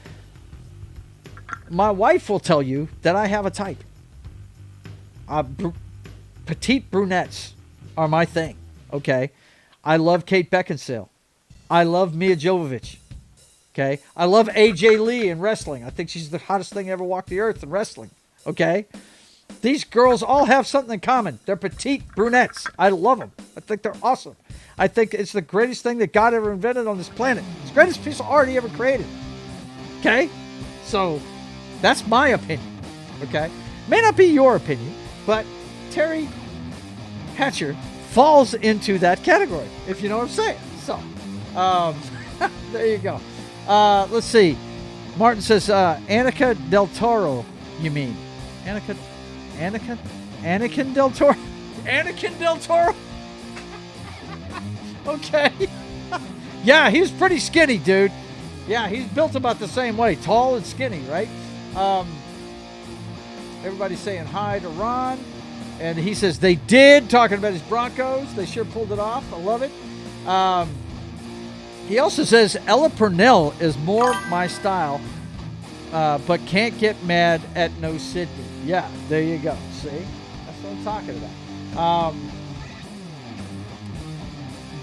A: My wife will tell you that I have a type. Petite brunettes are my thing. Okay. I love Kate Beckinsale. I love Mia Jovovich. Okay. I love AJ Lee in wrestling. I think she's the hottest thing ever walked the earth in wrestling. Okay. These girls all have something in common. They're petite brunettes. I love them. I think they're awesome. I think it's the greatest thing that God ever invented on this planet. It's the greatest piece of art he ever created. Okay? So, that's my opinion. Okay? May not be your opinion, but Terry Hatcher falls into that category, if you know what I'm saying. So, there you go. Let's see. Martin says, Annika Del Toro, you mean? Anakin Del Toro? Anakin Del Toro? Okay. Yeah, he's pretty skinny, dude. Yeah, he's built about the same way. Tall and skinny, right? Everybody's saying hi to Ron. And he says they did, talking about his Broncos. They sure pulled it off. I love it. He also says Ella Purnell is more my style, but can't get mad at no Sydney. Yeah, there you go. See? That's what I'm talking about.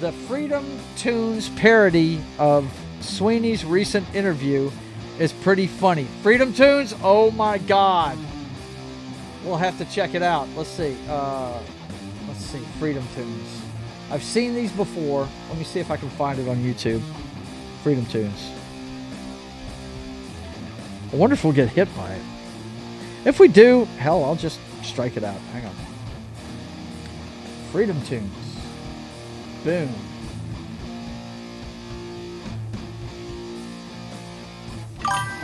A: The Freedom Tunes parody of Sweeney's recent interview is pretty funny. Freedom Tunes? Oh my God. We'll have to check it out. Let's see. Freedom Tunes. I've seen these before. Let me see if I can find it on YouTube. Freedom Tunes. I wonder if we'll get hit by it. If we do, hell, I'll just strike it out. Hang on. Freedom Tunes. Boom.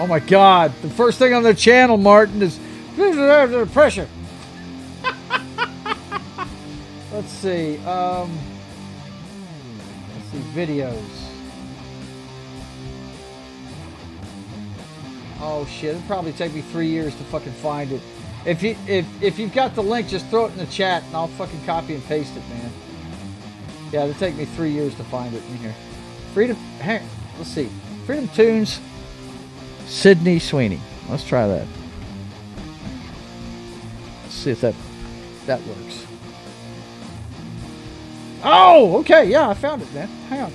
A: Oh my God! The first thing on the channel, Martin, is pressure. Let's see. Let's see videos. Oh shit! It'll probably take me 3 years to fucking find it. If you've got the link, just throw it in the chat, and I'll fucking copy and paste it, man. Yeah, it'll take me 3 years to find it in here. Freedom. Let's see. Freedom Tunes. Sydney Sweeney. Let's try that. Let's see if that works. Oh, okay. Yeah, I found it, man. Hang on.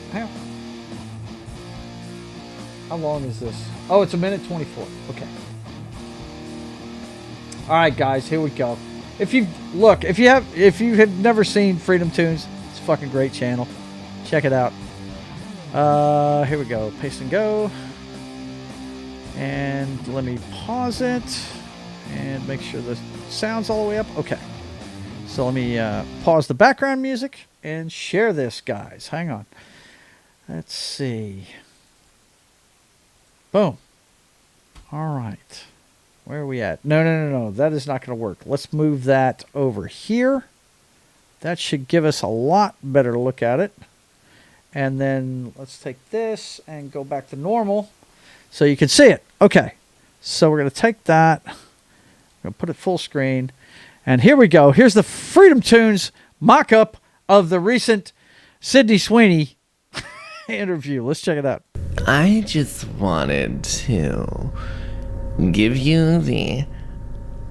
A: How long is this? Oh, it's 1:24. Okay. All right, guys. Here we go. If you have never seen Freedom Tunes, it's a fucking great channel. Check it out. Here we go. Paste and go. And let me pause it and make sure the sound's all the way up. Okay. So let me pause the background music and share this, guys. Hang on. Let's see. Boom. All right. Where are we at? No. That is not going to work. Let's move that over here. That should give us a lot better look at it. And then let's take this and go back to normal so you can see it. Okay. So we're going to take that. I'm going to put it full screen. And here we go. Here's the Freedom Tunes mock-up of the recent Sydney Sweeney interview. Let's check it out.
H: I just wanted to give you the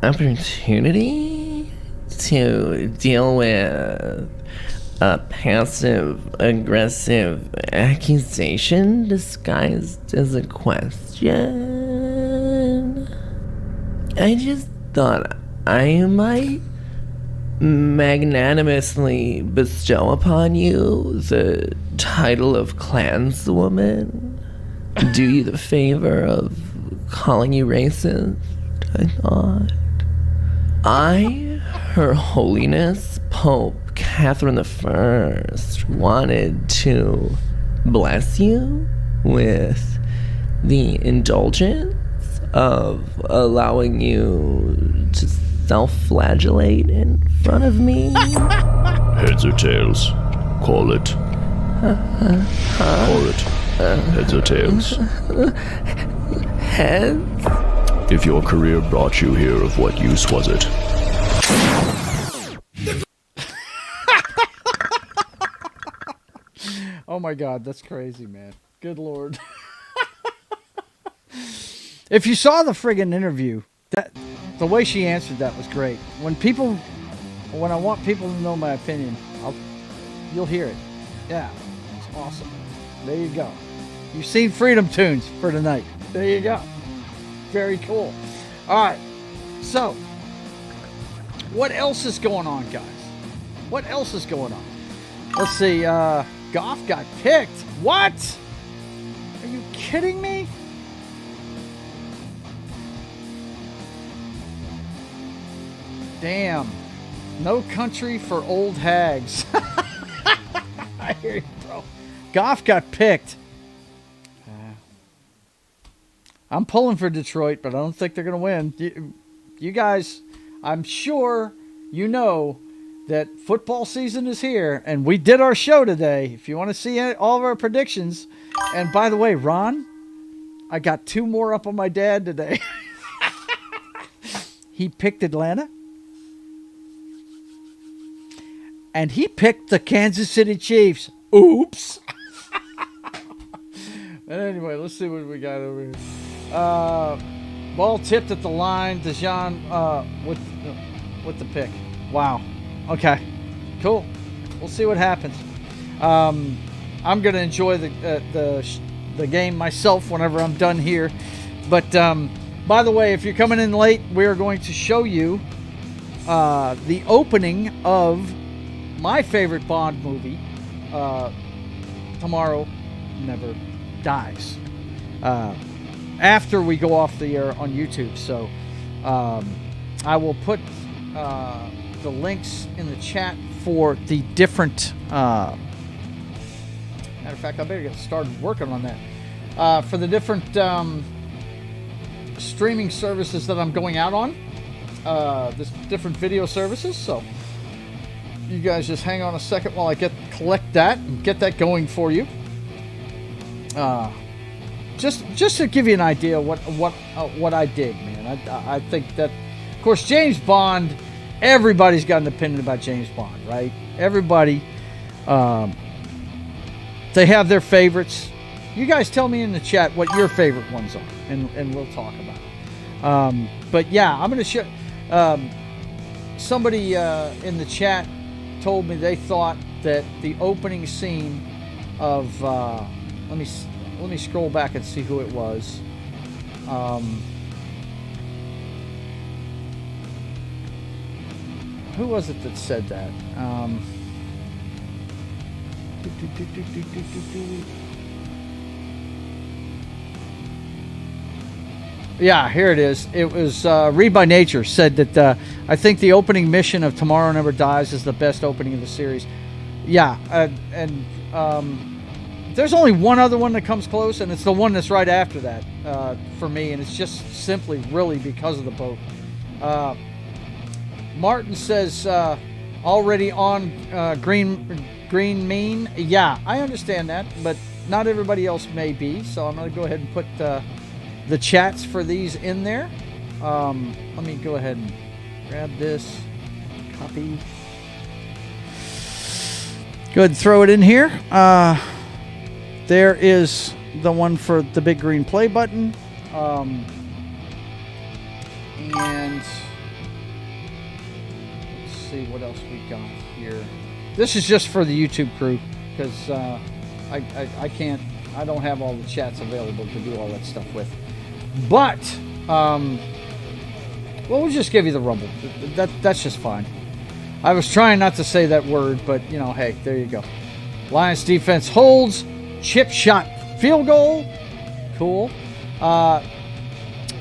H: opportunity to deal with a passive-aggressive accusation disguised as a question. I just thought I might magnanimously bestow upon you the title of clanswoman. Do you the favor of calling you racist, I thought. I, Her Holiness Pope Catherine I, wanted to bless you with the indulgence of allowing you to self-flagellate in front of me.
I: Heads or tails? Call it. Call it. Heads or tails?
H: Heads?
I: If your career brought you here, of what use was it?
A: Oh my God, that's crazy, man. Good Lord. If you saw the friggin' interview, the way she answered that was great. When I want people to know my opinion, you'll hear it. Yeah, it's awesome. There you go. You've seen Freedom Tunes for tonight. There you go. Very cool. All right. So, what else is going on, guys? What else is going on? Let's see. Goff got picked. What? Are you kidding me? Damn. No country for old hags. I hear you, bro. Goff got picked. I'm pulling for Detroit, but I don't think they're going to win. You guys, I'm sure you know that football season is here, and we did our show today. If you want to see all of our predictions, and by the way, Ron, I got 2 more up on my dad today. He picked Atlanta, and he picked the Kansas City Chiefs. Oops. But anyway, let's see what we got over here. Ball tipped at the line. Dejan with the pick. Wow. Okay. Cool. We'll see what happens. I'm gonna enjoy the game myself whenever I'm done here. But by the way, if you're coming in late, we are going to show you the opening of my favorite Bond movie, Tomorrow Never Dies. After we go off the air on YouTube. So I will put the links in the chat for the different matter of fact, I better get started working on that for the different streaming services that I'm going out on. There's different video services, so you guys just hang on a second while I collect that and get that going for you. Just to give you an idea of what I dig, man. I think that, of course, James Bond. Everybody's got an opinion about James Bond, right? Everybody. They have their favorites. You guys tell me in the chat what your favorite ones are, and we'll talk about it. But yeah, I'm going to show. Somebody in the chat told me they thought that the opening scene of let me scroll back and see who it was. Who was it that said that? Yeah, here it is. It was Read by Nature said that I think the opening mission of Tomorrow Never Dies is the best opening of the series. Yeah, and there's only one other one that comes close, and it's the one that's right after that for me, and it's just simply really because of the boat. Martin says already on Green Mean. Yeah, I understand that, but not everybody else may be, so I'm going to go ahead and put the chats for these in there. Let me go ahead and grab this, copy. Go ahead and throw it in here. There is the one for the big green play button. And let's see what else we got here. This is just for the YouTube crew because I don't have all the chats available to do all that stuff with. But well, we'll just give you the rumble. That's just fine. I was trying not to say that word, but you know, hey, there you go. Lions defense holds. Chip shot field goal. Cool.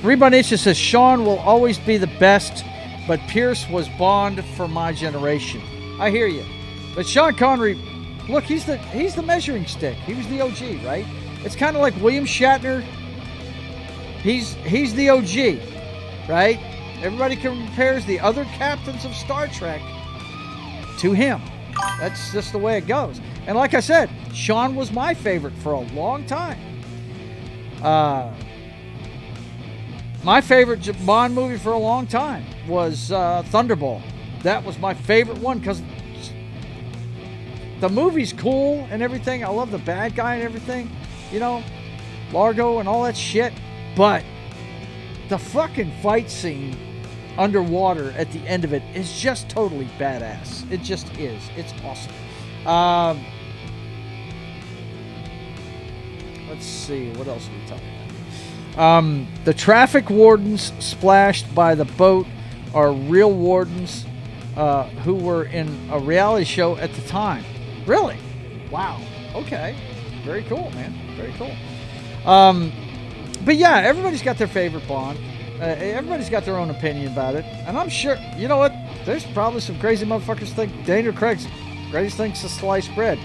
A: Read by Nature says Sean will always be the best, but Pierce was Bond for my generation. I hear you. But Sean Connery, look, he's the measuring stick. He was the OG, right? It's kind of like William Shatner. He's the OG, right? Everybody compares the other captains of Star Trek to him. That's just the way it goes. And like I said, Sean was my favorite for a long time. My favorite Bond movie for a long time was Thunderball. That was my favorite one because the movie's cool and everything. I love the bad guy and everything. You know, Largo and all that shit. But the fucking fight scene underwater at the end of it is just totally badass. It just is. It's awesome. Let's see. What else are we talking about? The traffic wardens splashed by the boat are real wardens who were in a reality show at the time. Really? Wow. Okay. Very cool, man. Very cool. But yeah, everybody's got their favorite Bond. Everybody's got their own opinion about it. And I'm sure, you know what? There's probably some crazy motherfuckers think Daniel Craig's greatest thing's to sliced bread.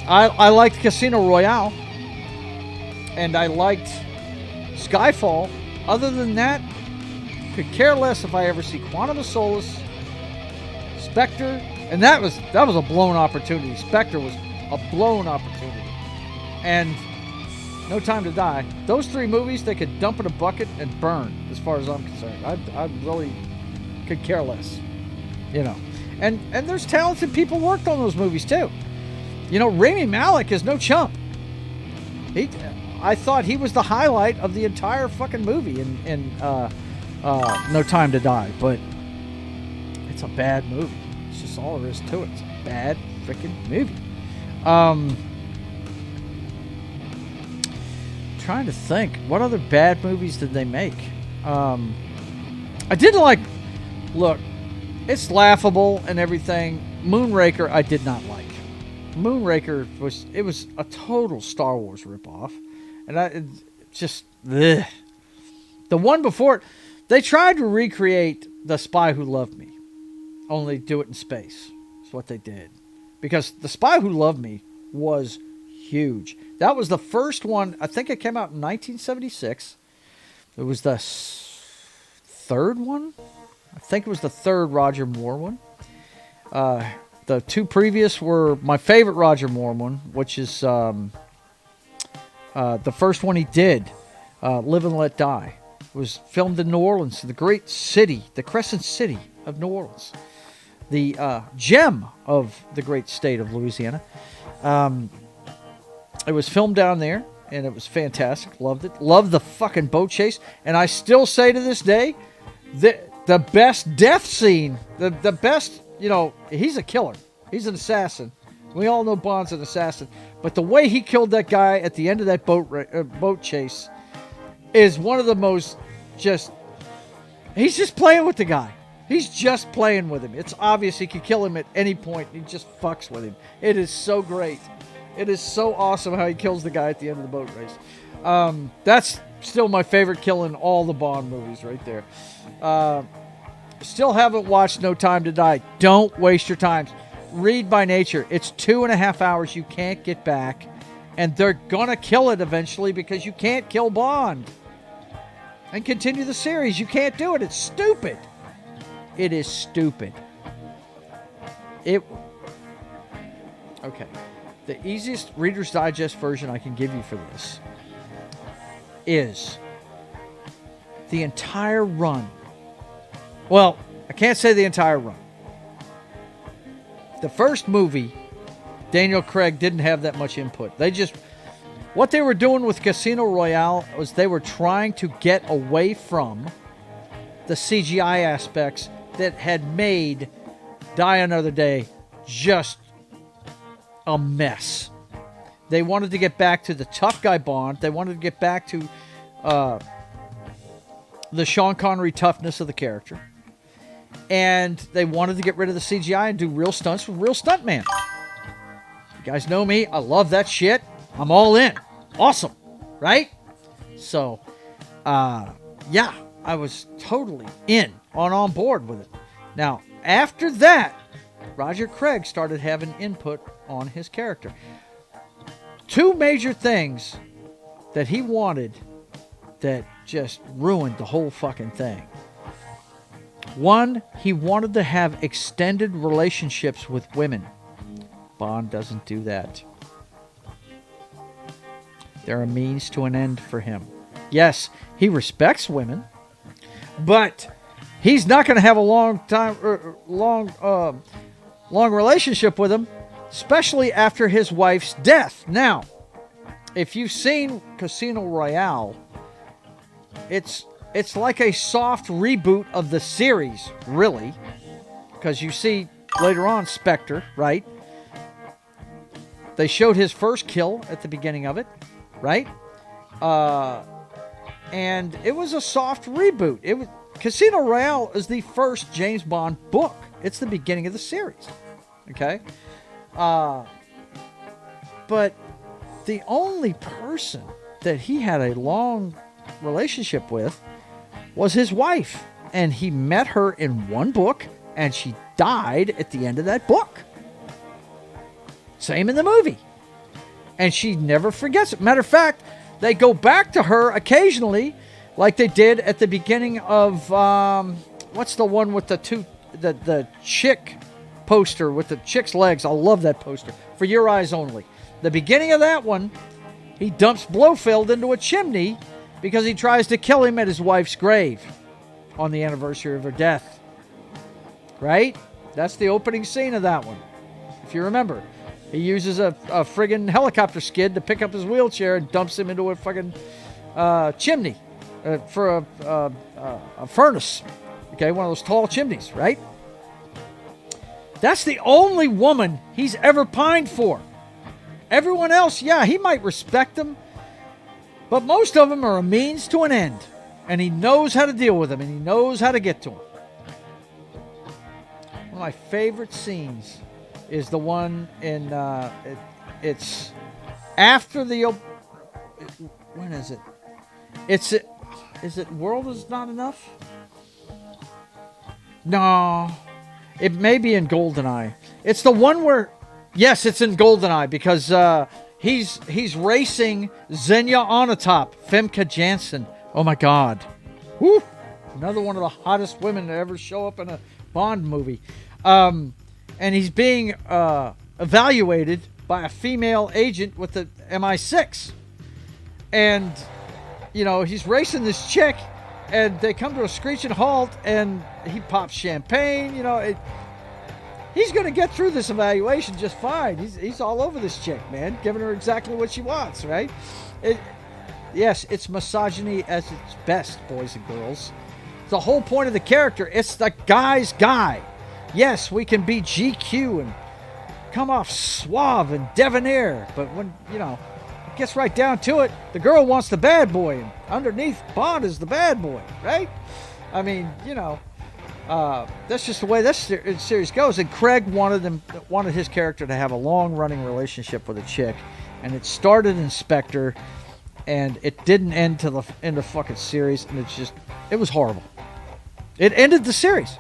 A: I liked Casino Royale. And I liked Skyfall. Other than that, could care less if I ever see Quantum of Solace, Spectre, and that was a blown opportunity. Spectre was a blown opportunity. And No Time to Die. Those three movies, they could dump in a bucket and burn, as far as I'm concerned. I really could care less, you know. And there's talented people worked on those movies too. You know, Rami Malek is no chump. I thought he was the highlight of the entire fucking movie in No Time to Die, but it's a bad movie. It's just all there is to it. It's a bad freaking movie. Trying to think, what other bad movies did they make? I didn't like. Look, it's laughable and everything. Moonraker, I did not like. Moonraker was a total Star Wars ripoff, and the one before it, they tried to recreate The Spy Who Loved Me, only do it in space. That's what they did, because The Spy Who Loved Me was huge. That was the first one. I think it came out in 1976. It was the third one. I think it was the third Roger Moore one. The two previous were my favorite Roger Moore one, which is the first one he did, Live and Let Die. It was filmed in New Orleans, the great city, the Crescent City of New Orleans, the gem of the great state of Louisiana. It was filmed down there, and it was fantastic. Loved it. Loved the fucking boat chase. And I still say to this day, the best death scene, the best, you know, he's a killer. He's an assassin. We all know Bond's an assassin. But the way he killed that guy at the end of that boat chase is one of the most just... He's just playing with the guy. He's just playing with him. It's obvious he could kill him at any point. He just fucks with him. It is so great. It is so awesome how he kills the guy at the end of the boat race. That's still my favorite kill in all the Bond movies right there. Still haven't watched No Time to Die. Don't waste your time. Read by nature. It's 2.5 hours you can't get back. And they're going to kill it eventually because you can't kill Bond. And continue the series. You can't do it. It's stupid. It is stupid. Okay. The easiest Reader's Digest version I can give you for this is the entire run. Well, I can't say the entire run. The first movie, Daniel Craig didn't have that much input. What they were doing with Casino Royale was they were trying to get away from the CGI aspects that had made Die Another Day just a mess. They wanted to get back to the tough guy Bond. They wanted to get back to the Sean Connery toughness of the character. And they wanted to get rid of the CGI and do real stunts with real stuntman. You guys know me. I love that shit. I'm all in. Awesome. Right? So, yeah, I was totally on board with it. Now, after that, Roger Craig started having input on his character. Two major things that he wanted that just ruined the whole fucking thing. One, he wanted to have extended relationships with women. Bond doesn't do that. They're a means to an end for him. Yes, he respects women, but he's not going to have a long relationship with them, especially after his wife's death. Now, if you've seen Casino Royale, it's like a soft reboot of the series, really, because you see later on Spectre, right? They showed his first kill at the beginning of it, right? And it was a soft reboot. Casino Royale is the first James Bond book. It's the beginning of the series, okay? But the only person that he had a long relationship with was his wife. And he met her in one book, and she died at the end of that book. Same in the movie. And she never forgets it. Matter of fact, they go back to her occasionally, like they did at the beginning of, what's the one with the chick poster with the chick's legs? I love that poster. For Your Eyes Only. The beginning of that one, he dumps Blofeld into a chimney because he tries to kill him at his wife's grave on the anniversary of her death. Right? That's the opening scene of that one. If you remember. He uses a friggin' helicopter skid to pick up his wheelchair and dumps him into a fucking chimney for a furnace. Okay, one of those tall chimneys, right? That's the only woman he's ever pined for. Everyone else, yeah, he might respect them, but most of them are a means to an end. And he knows how to deal with them, and he knows how to get to them. One of my favorite scenes is the one in, it's after the, when is it? Is it World Is Not Enough? No, it may be in GoldenEye. It's the one where, yes, it's in GoldenEye because he's racing Xenia Onatopp, Femke Janssen, Oh my God. Woo! Another one of the hottest women to ever show up in a Bond movie. And he's being evaluated by a female agent with the MI6. And, you know, he's racing this chick, and they come to a screeching halt, and he pops champagne. You know, he's going to get through this evaluation just fine. He's all over this chick, man, giving her exactly what she wants, right? Yes, it's misogyny at its best, boys and girls. The whole point of the character, it's the guy's guy. Yes, we can be GQ and come off suave and debonair, but when, you know, it gets right down to it, the girl wants the bad boy, and underneath, Bond is the bad boy, right? I mean, you know, that's just the way this series goes. And Craig wanted his character to have a long-running relationship with a chick, and it started in Spectre, and it didn't end till the end of fucking series, and it was horrible. It ended the series.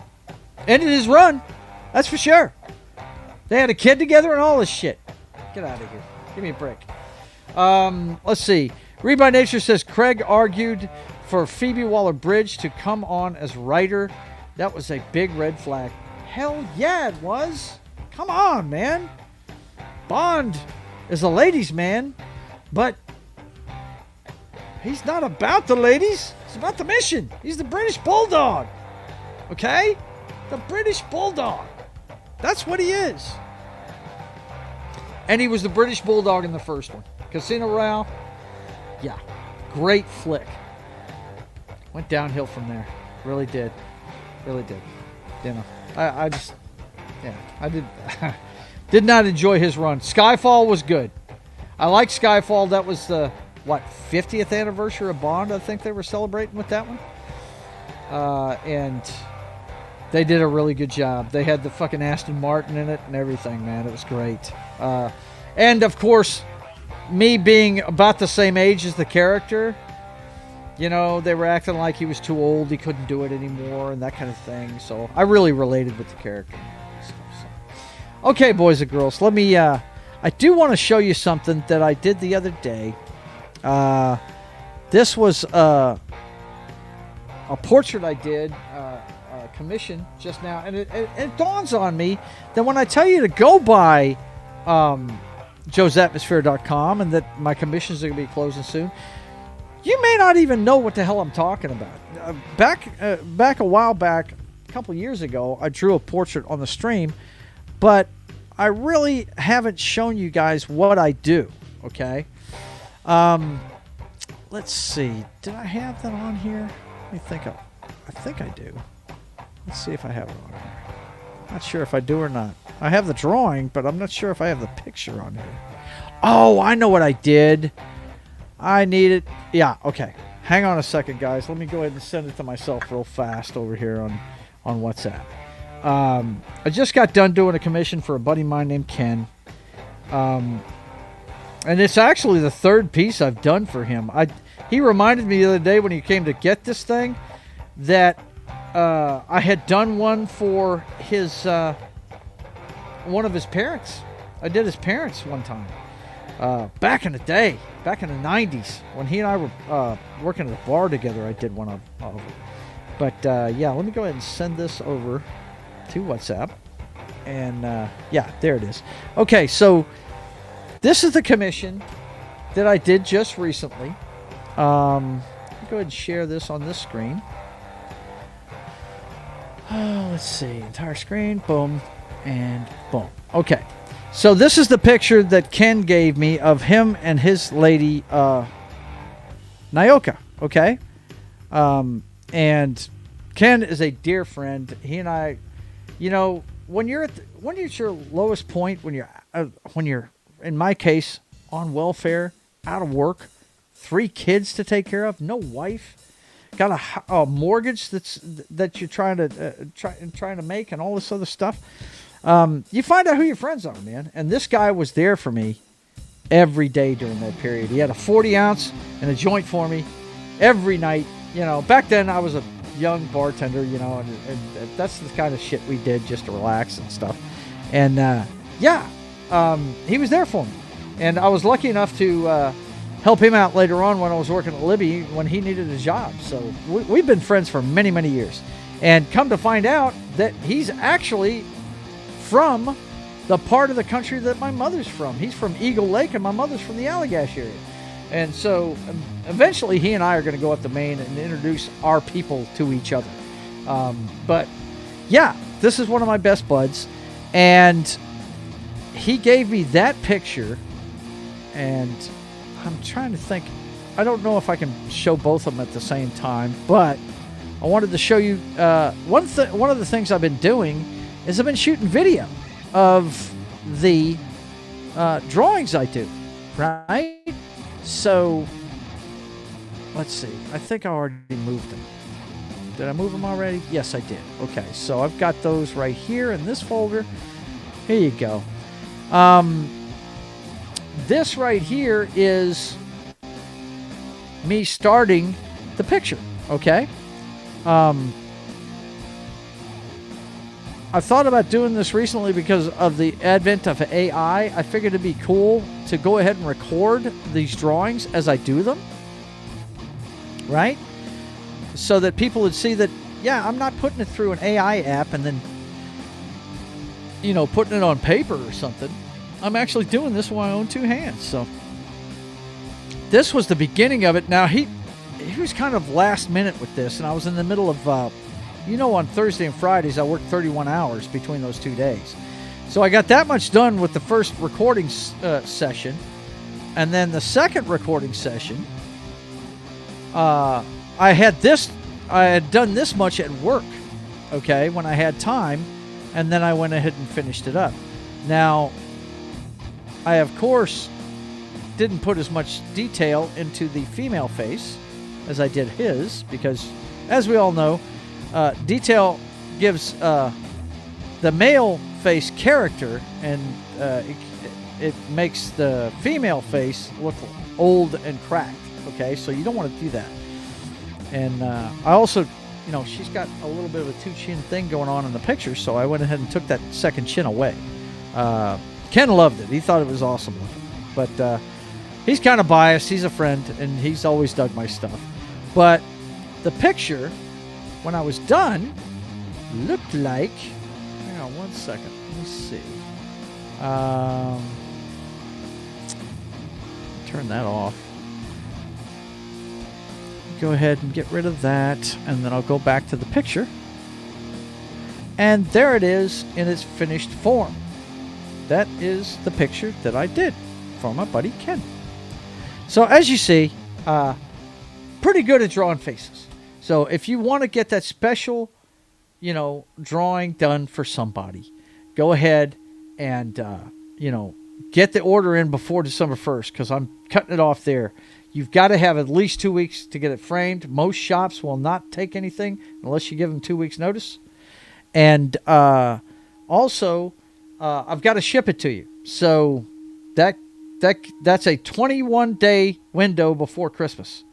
A: Ended his run. That's for sure. They had a kid together and all this shit. Get out of here. Give me a break. Let's see. Read by Nature says Craig argued for Phoebe Waller-Bridge to come on as writer. That was a big red flag. Hell yeah, it was. Come on, man. Bond is a ladies' man, but he's not about the ladies. It's about the mission. He's the British Bulldog. Okay? The British Bulldog. That's what he is. And he was the British Bulldog in the first one. Casino Royale. Yeah. Great flick. Went downhill from there. Really did. Really did. You know, I just, yeah, I did not enjoy his run. Skyfall was good. I like Skyfall. That was the, 50th anniversary of Bond, I think they were celebrating with that one. And they did a really good job. They had the fucking Aston Martin in it and everything, man. It was great. And, of course, me being about the same age as the character, you know, they were acting like he was too old, he couldn't do it anymore, and that kind of thing. So I really related with the character. Okay, boys and girls, let me, I do want to show you something that I did the other day. This was a portrait I did, commission just now, and it dawns on me that when I tell you to go by joesatmosphere.com and that my commissions are going to be closing soon, you may not even know what the hell I'm talking about. Back a while back, a couple years ago, I drew a portrait on the stream, but I really haven't shown you guys what I do, okay? Let's see. Did I have that on here? Let me think. I think I do. Let's see if I have it on here. Not sure if I do or not. I have the drawing, but I'm not sure if I have the picture on here. Oh, I know what I did. I need it. Yeah, okay. Hang on a second, guys. Let me go ahead and send it to myself real fast over here on WhatsApp. I just got done doing a commission for a buddy of mine named Ken. And it's actually the third piece I've done for him. He reminded me the other day when he came to get this thing that I had done one for his one of his parents. I did his parents one time. Back in the day, back in the 90s, when he and I were working at a bar together, I did one of them. But yeah, let me go ahead and send this over to WhatsApp. And yeah, there it is. Okay, so this is the commission that I did just recently. Let me go ahead and share this on this screen. Let's see, entire screen, boom, and boom. Okay, so this is the picture that Ken gave me of him and his lady, Naoka, okay? And Ken is a dear friend. He and I, you know, when you're at your lowest point, when you're, in my case, on welfare, out of work, 3 kids to take care of, no wife, got a mortgage that you're trying to make, and all this other stuff. You find out who your friends are, man. And this guy was there for me every day during that period. He had a 40 ounce and a joint for me every night. You know, back then I was a young bartender, you know, and that's the kind of shit we did just to relax and stuff. And yeah, he was there for me, and I was lucky enough to help him out later on when I was working at Libby when he needed a job. So we've been friends for many, many years. And come to find out that he's actually from the part of the country that my mother's from. He's from Eagle Lake, and my mother's from the Allagash area. And so eventually he and I are going to go up to Maine and introduce our people to each other. But yeah, this is one of my best buds. And he gave me that picture. And I'm trying to think. I don't know if I can show both of them at the same time. But I wanted to show you one of the things I've been doing is I've been shooting video of the drawings I do, right? So, let's see. I think I already moved them. Did I move them already? Yes, I did. Okay, so I've got those right here in this folder. Here you go. This right here is me starting the picture, okay? I thought about doing this recently because of the advent of AI. I figured it'd be cool to go ahead and record these drawings as I do them, right? So that people would see that, yeah, I'm not putting it through an AI app and then, you know, putting it on paper or something. I'm actually doing this with my own two hands. So this was the beginning of it. Now, he was kind of last minute with this, and I was in the middle of... you know, on Thursday and Fridays, I work 31 hours between those 2 days. So I got that much done with the first recording session. And then the second recording session, I had done this much at work, okay, when I had time. And then I went ahead and finished it up. Now, I, of course, didn't put as much detail into the female face as I did his, because, as we all know, detail gives the male face character, and it makes the female face look old and cracked. Okay, so you don't want to do that. And I also, you know, she's got a little bit of a two-chin thing going on in the picture, so I went ahead and took that second chin away. Ken loved it. He thought it was awesome looking. But he's kind of biased. He's a friend, and he's always dug my stuff. But the picture, when I was done, looked like... Hang on one second. Let me see. Turn that off. Go ahead and get rid of that, and then I'll go back to the picture. And there it is in its finished form. That is the picture that I did for my buddy Ken. So as you see, pretty good at drawing faces. So if you want to get that special, you know, drawing done for somebody, go ahead and, you know, get the order in before December 1st, because I'm cutting it off there. You've got to have at least 2 weeks to get it framed. Most shops will not take anything unless you give them 2 weeks notice. And also, I've got to ship it to you. So that's a 21-day window before Christmas.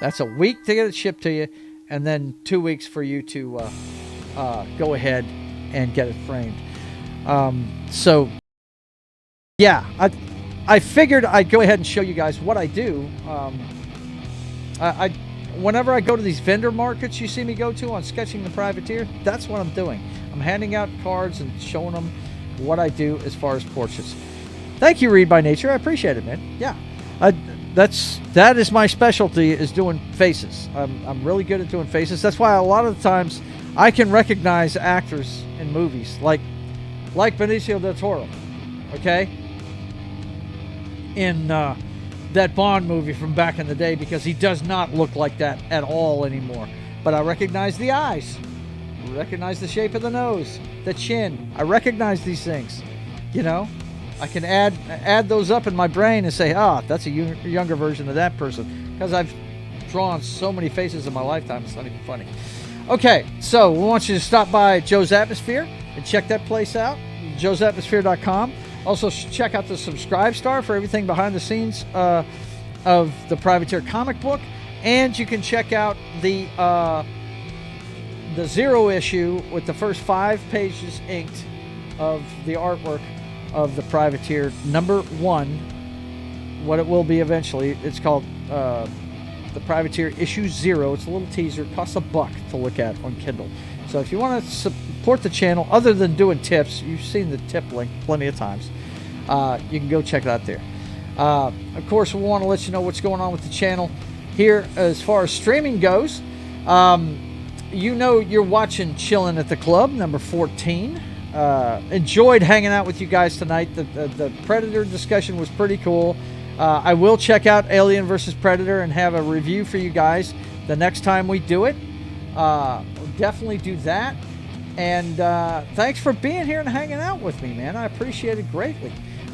A: That's a week to get it shipped to you, and then 2 weeks for you to go ahead and get it framed. So, yeah, I figured I'd go ahead and show you guys what I do. Whenever I go to these vendor markets you see me go to on Sketching the Privateer, that's what I'm doing. I'm handing out cards and showing them what I do as far as portraits. Thank you, Read by Nature. I appreciate it, man. Yeah, that is my specialty, is doing faces. I'm really good at doing faces. That's why a lot of the times I can recognize actors in movies, like Benicio del Toro, okay? In that Bond movie from back in the day, because he does not look like that at all anymore. But I recognize the eyes, recognize the shape of the nose, the chin. I recognize these things, you know? I can add those up in my brain and say, that's a younger version of that person, because I've drawn so many faces in my lifetime, it's not even funny. Okay, so we want you to stop by Joe's Atmosphere and check that place out, joesatmosphere.com. Also, check out the Subscribe Star for everything behind the scenes of the Privateer comic book. And you can check out the zero issue with the first 5 pages inked of the artwork of the Privateer #1 what it will be eventually. It's called The Privateer Issue 0. It's a little teaser. It costs $1 to look at on Kindle. So if you want to support the channel, other than doing tips, you've seen the tip link plenty of times. You can go check it out there. Of course, we want to let you know what's going on with the channel here as far as streaming goes. You know you're watching Chillin' at the Club, number 14. Enjoyed hanging out with you guys tonight. The Predator discussion was pretty cool. I will check out Alien vs. Predator and have a review for you guys the next time we do it. We'll definitely do that. And thanks for being here and hanging out with me, man. I appreciate it greatly.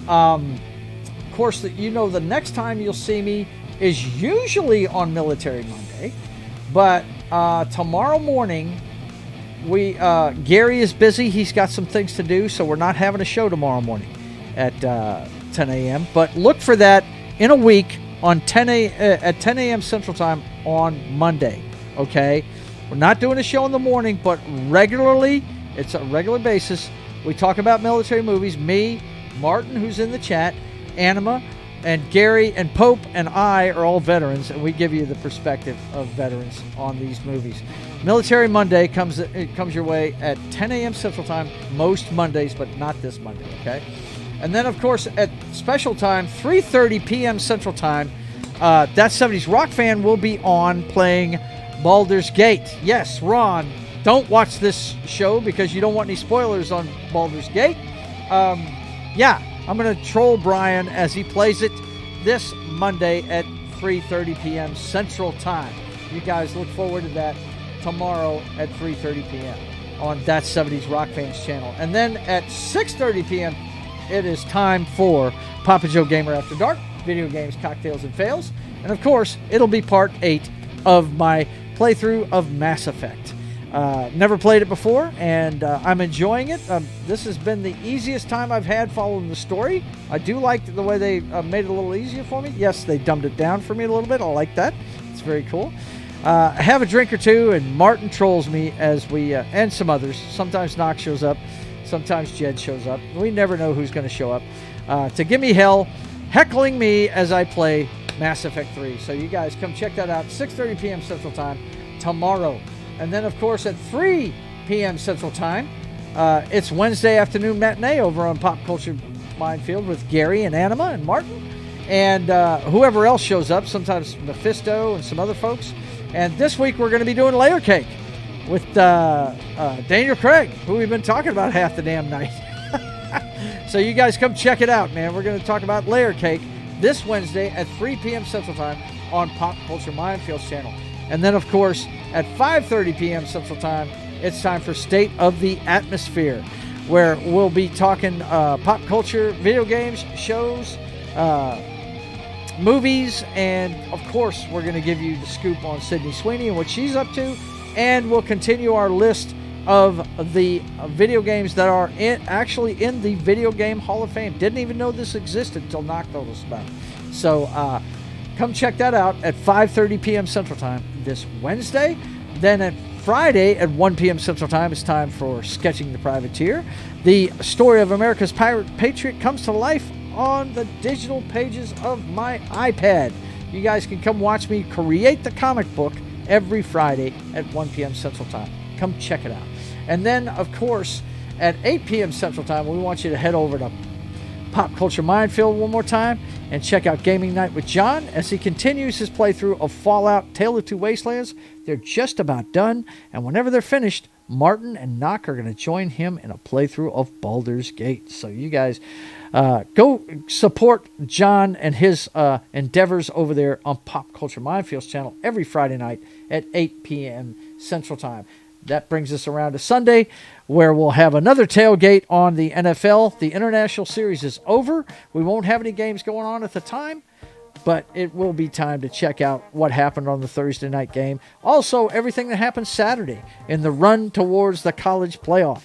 A: Of course, you know the next time you'll see me is usually on Military Monday. But tomorrow morning, Gary is busy. He's got some things to do, so we're not having a show tomorrow morning at 10 a.m. But look for that in a week on at 10 a.m. Central Time on Monday. Okay, we're not doing a show in the morning, but regularly, it's a regular basis. We talk about military movies. Me, Martin, who's in the chat, Anima, and Gary and Pope and I are all veterans, and we give you the perspective of veterans on these movies. Military Monday comes your way at 10 a.m. Central Time most Mondays, but not this Monday, okay? And then, of course, at special time, 3:30 p.m. Central Time, That 70s Rock Fan will be on playing Baldur's Gate. Yes, Ron, don't watch this show because you don't want any spoilers on Baldur's Gate. Yeah, I'm going to troll Brian as he plays it this Monday at 3:30 p.m. Central Time. You guys look forward to that tomorrow at 3:30 p.m. on That 70s Rock Fans channel. And then at 6:30 p.m., it is time for Papa Joe Gamer After Dark, video games, cocktails, and fails. And of course, it'll be part 8 of my playthrough of Mass Effect. Never played it before, and I'm enjoying it. This has been the easiest time I've had following the story. I do like the way they made it a little easier for me. Yes, they dumbed it down for me a little bit. I like that. It's very cool. I have a drink or two, and Martin trolls me as we, and some others. Sometimes Knox shows up. Sometimes Jed shows up. We never know who's going to show up to give me hell, heckling me as I play Mass Effect 3. So you guys come check that out. 6:30 p.m. Central Time tomorrow. And then, of course, at 3 p.m. Central Time, it's Wednesday afternoon matinee over on Pop Culture Minefield with Gary and Anima and Martin and whoever else shows up, sometimes Mephisto and some other folks. And this week we're going to be doing Layer Cake with Daniel Craig, who we've been talking about half the damn night. So you guys come check it out, man. We're going to talk about Layer Cake this Wednesday at 3 p.m. Central Time on Pop Culture Minefield's channel. And then, of course, at 5:30 p.m. Central Time, it's time for State of the Atmosphere, where we'll be talking pop culture, video games, shows, movies, and, of course, we're going to give you the scoop on Sydney Sweeney and what she's up to, and we'll continue our list of the video games that are actually in the Video Game Hall of Fame. Didn't even know this existed until Knock told us about it. So, come check that out at 5:30 p.m. Central Time this Wednesday. Then at Friday at 1 p.m. Central Time, it's time for Sketching the Privateer. The story of America's Pirate Patriot comes to life on the digital pages of my iPad. You guys can come watch me create the comic book every Friday at 1 p.m. Central Time. Come check it out. And then, of course, at 8 p.m. Central Time, we want you to head over to Pop Culture Minefield one more time and check out Gaming Night with John as he continues his playthrough of Fallout Tale of Two Wastelands. They're just about done, and whenever they're finished, Martin and Knock are going to join him in a playthrough of Baldur's Gate. So you guys go support John and his endeavors over there on Pop Culture Minefield's channel every Friday night at 8 p.m. Central Time. That brings us around to Sunday, where we'll have another tailgate on the NFL. The International Series is over. We won't have any games going on at the time, but it will be time to check out what happened on the Thursday night game. Also, everything that happened Saturday in the run towards the college playoff.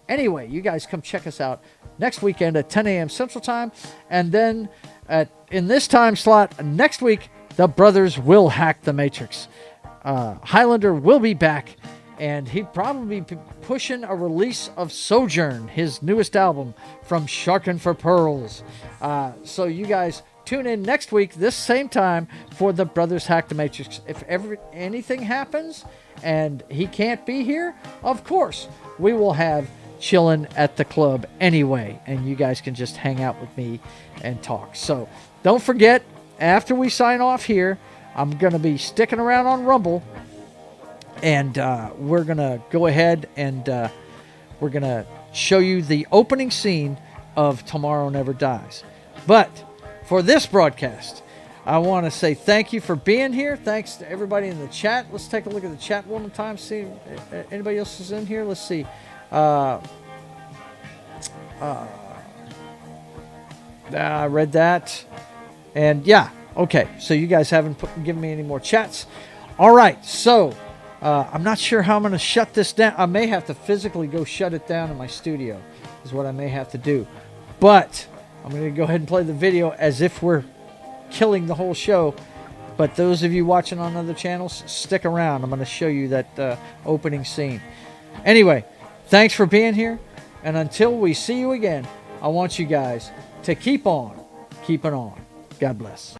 A: Anyway, you guys come check us out next weekend at 10 a.m. Central Time. And then in this time slot next week, the brothers will hack the Matrix. Highlander will be back. And he'd probably be pushing a release of Sojourn, his newest album from Sharkin' for Pearls. So you guys tune in next week, this same time, for the Brothers Hack the Matrix. If anything happens and he can't be here, of course, we will have Chillin at the club anyway, and you guys can just hang out with me and talk. So don't forget, after we sign off here, I'm going to be sticking around on Rumble, and we're going to go ahead and we're going to show you the opening scene of Tomorrow Never Dies. But for this broadcast, I want to say thank you for being here. Thanks to everybody in the chat. Let's take a look at the chat one more time, see if anybody else is in here. Let's see. I read that. And yeah, okay. So you guys haven't given me any more chats. All right. So I'm not sure how I'm going to shut this down. I may have to physically go shut it down in my studio is what I may have to do. But I'm going to go ahead and play the video as if we're killing the whole show. But those of you watching on other channels, stick around. I'm going to show you that opening scene. Anyway, thanks for being here. And until we see you again, I want you guys to keep on keeping on. God bless.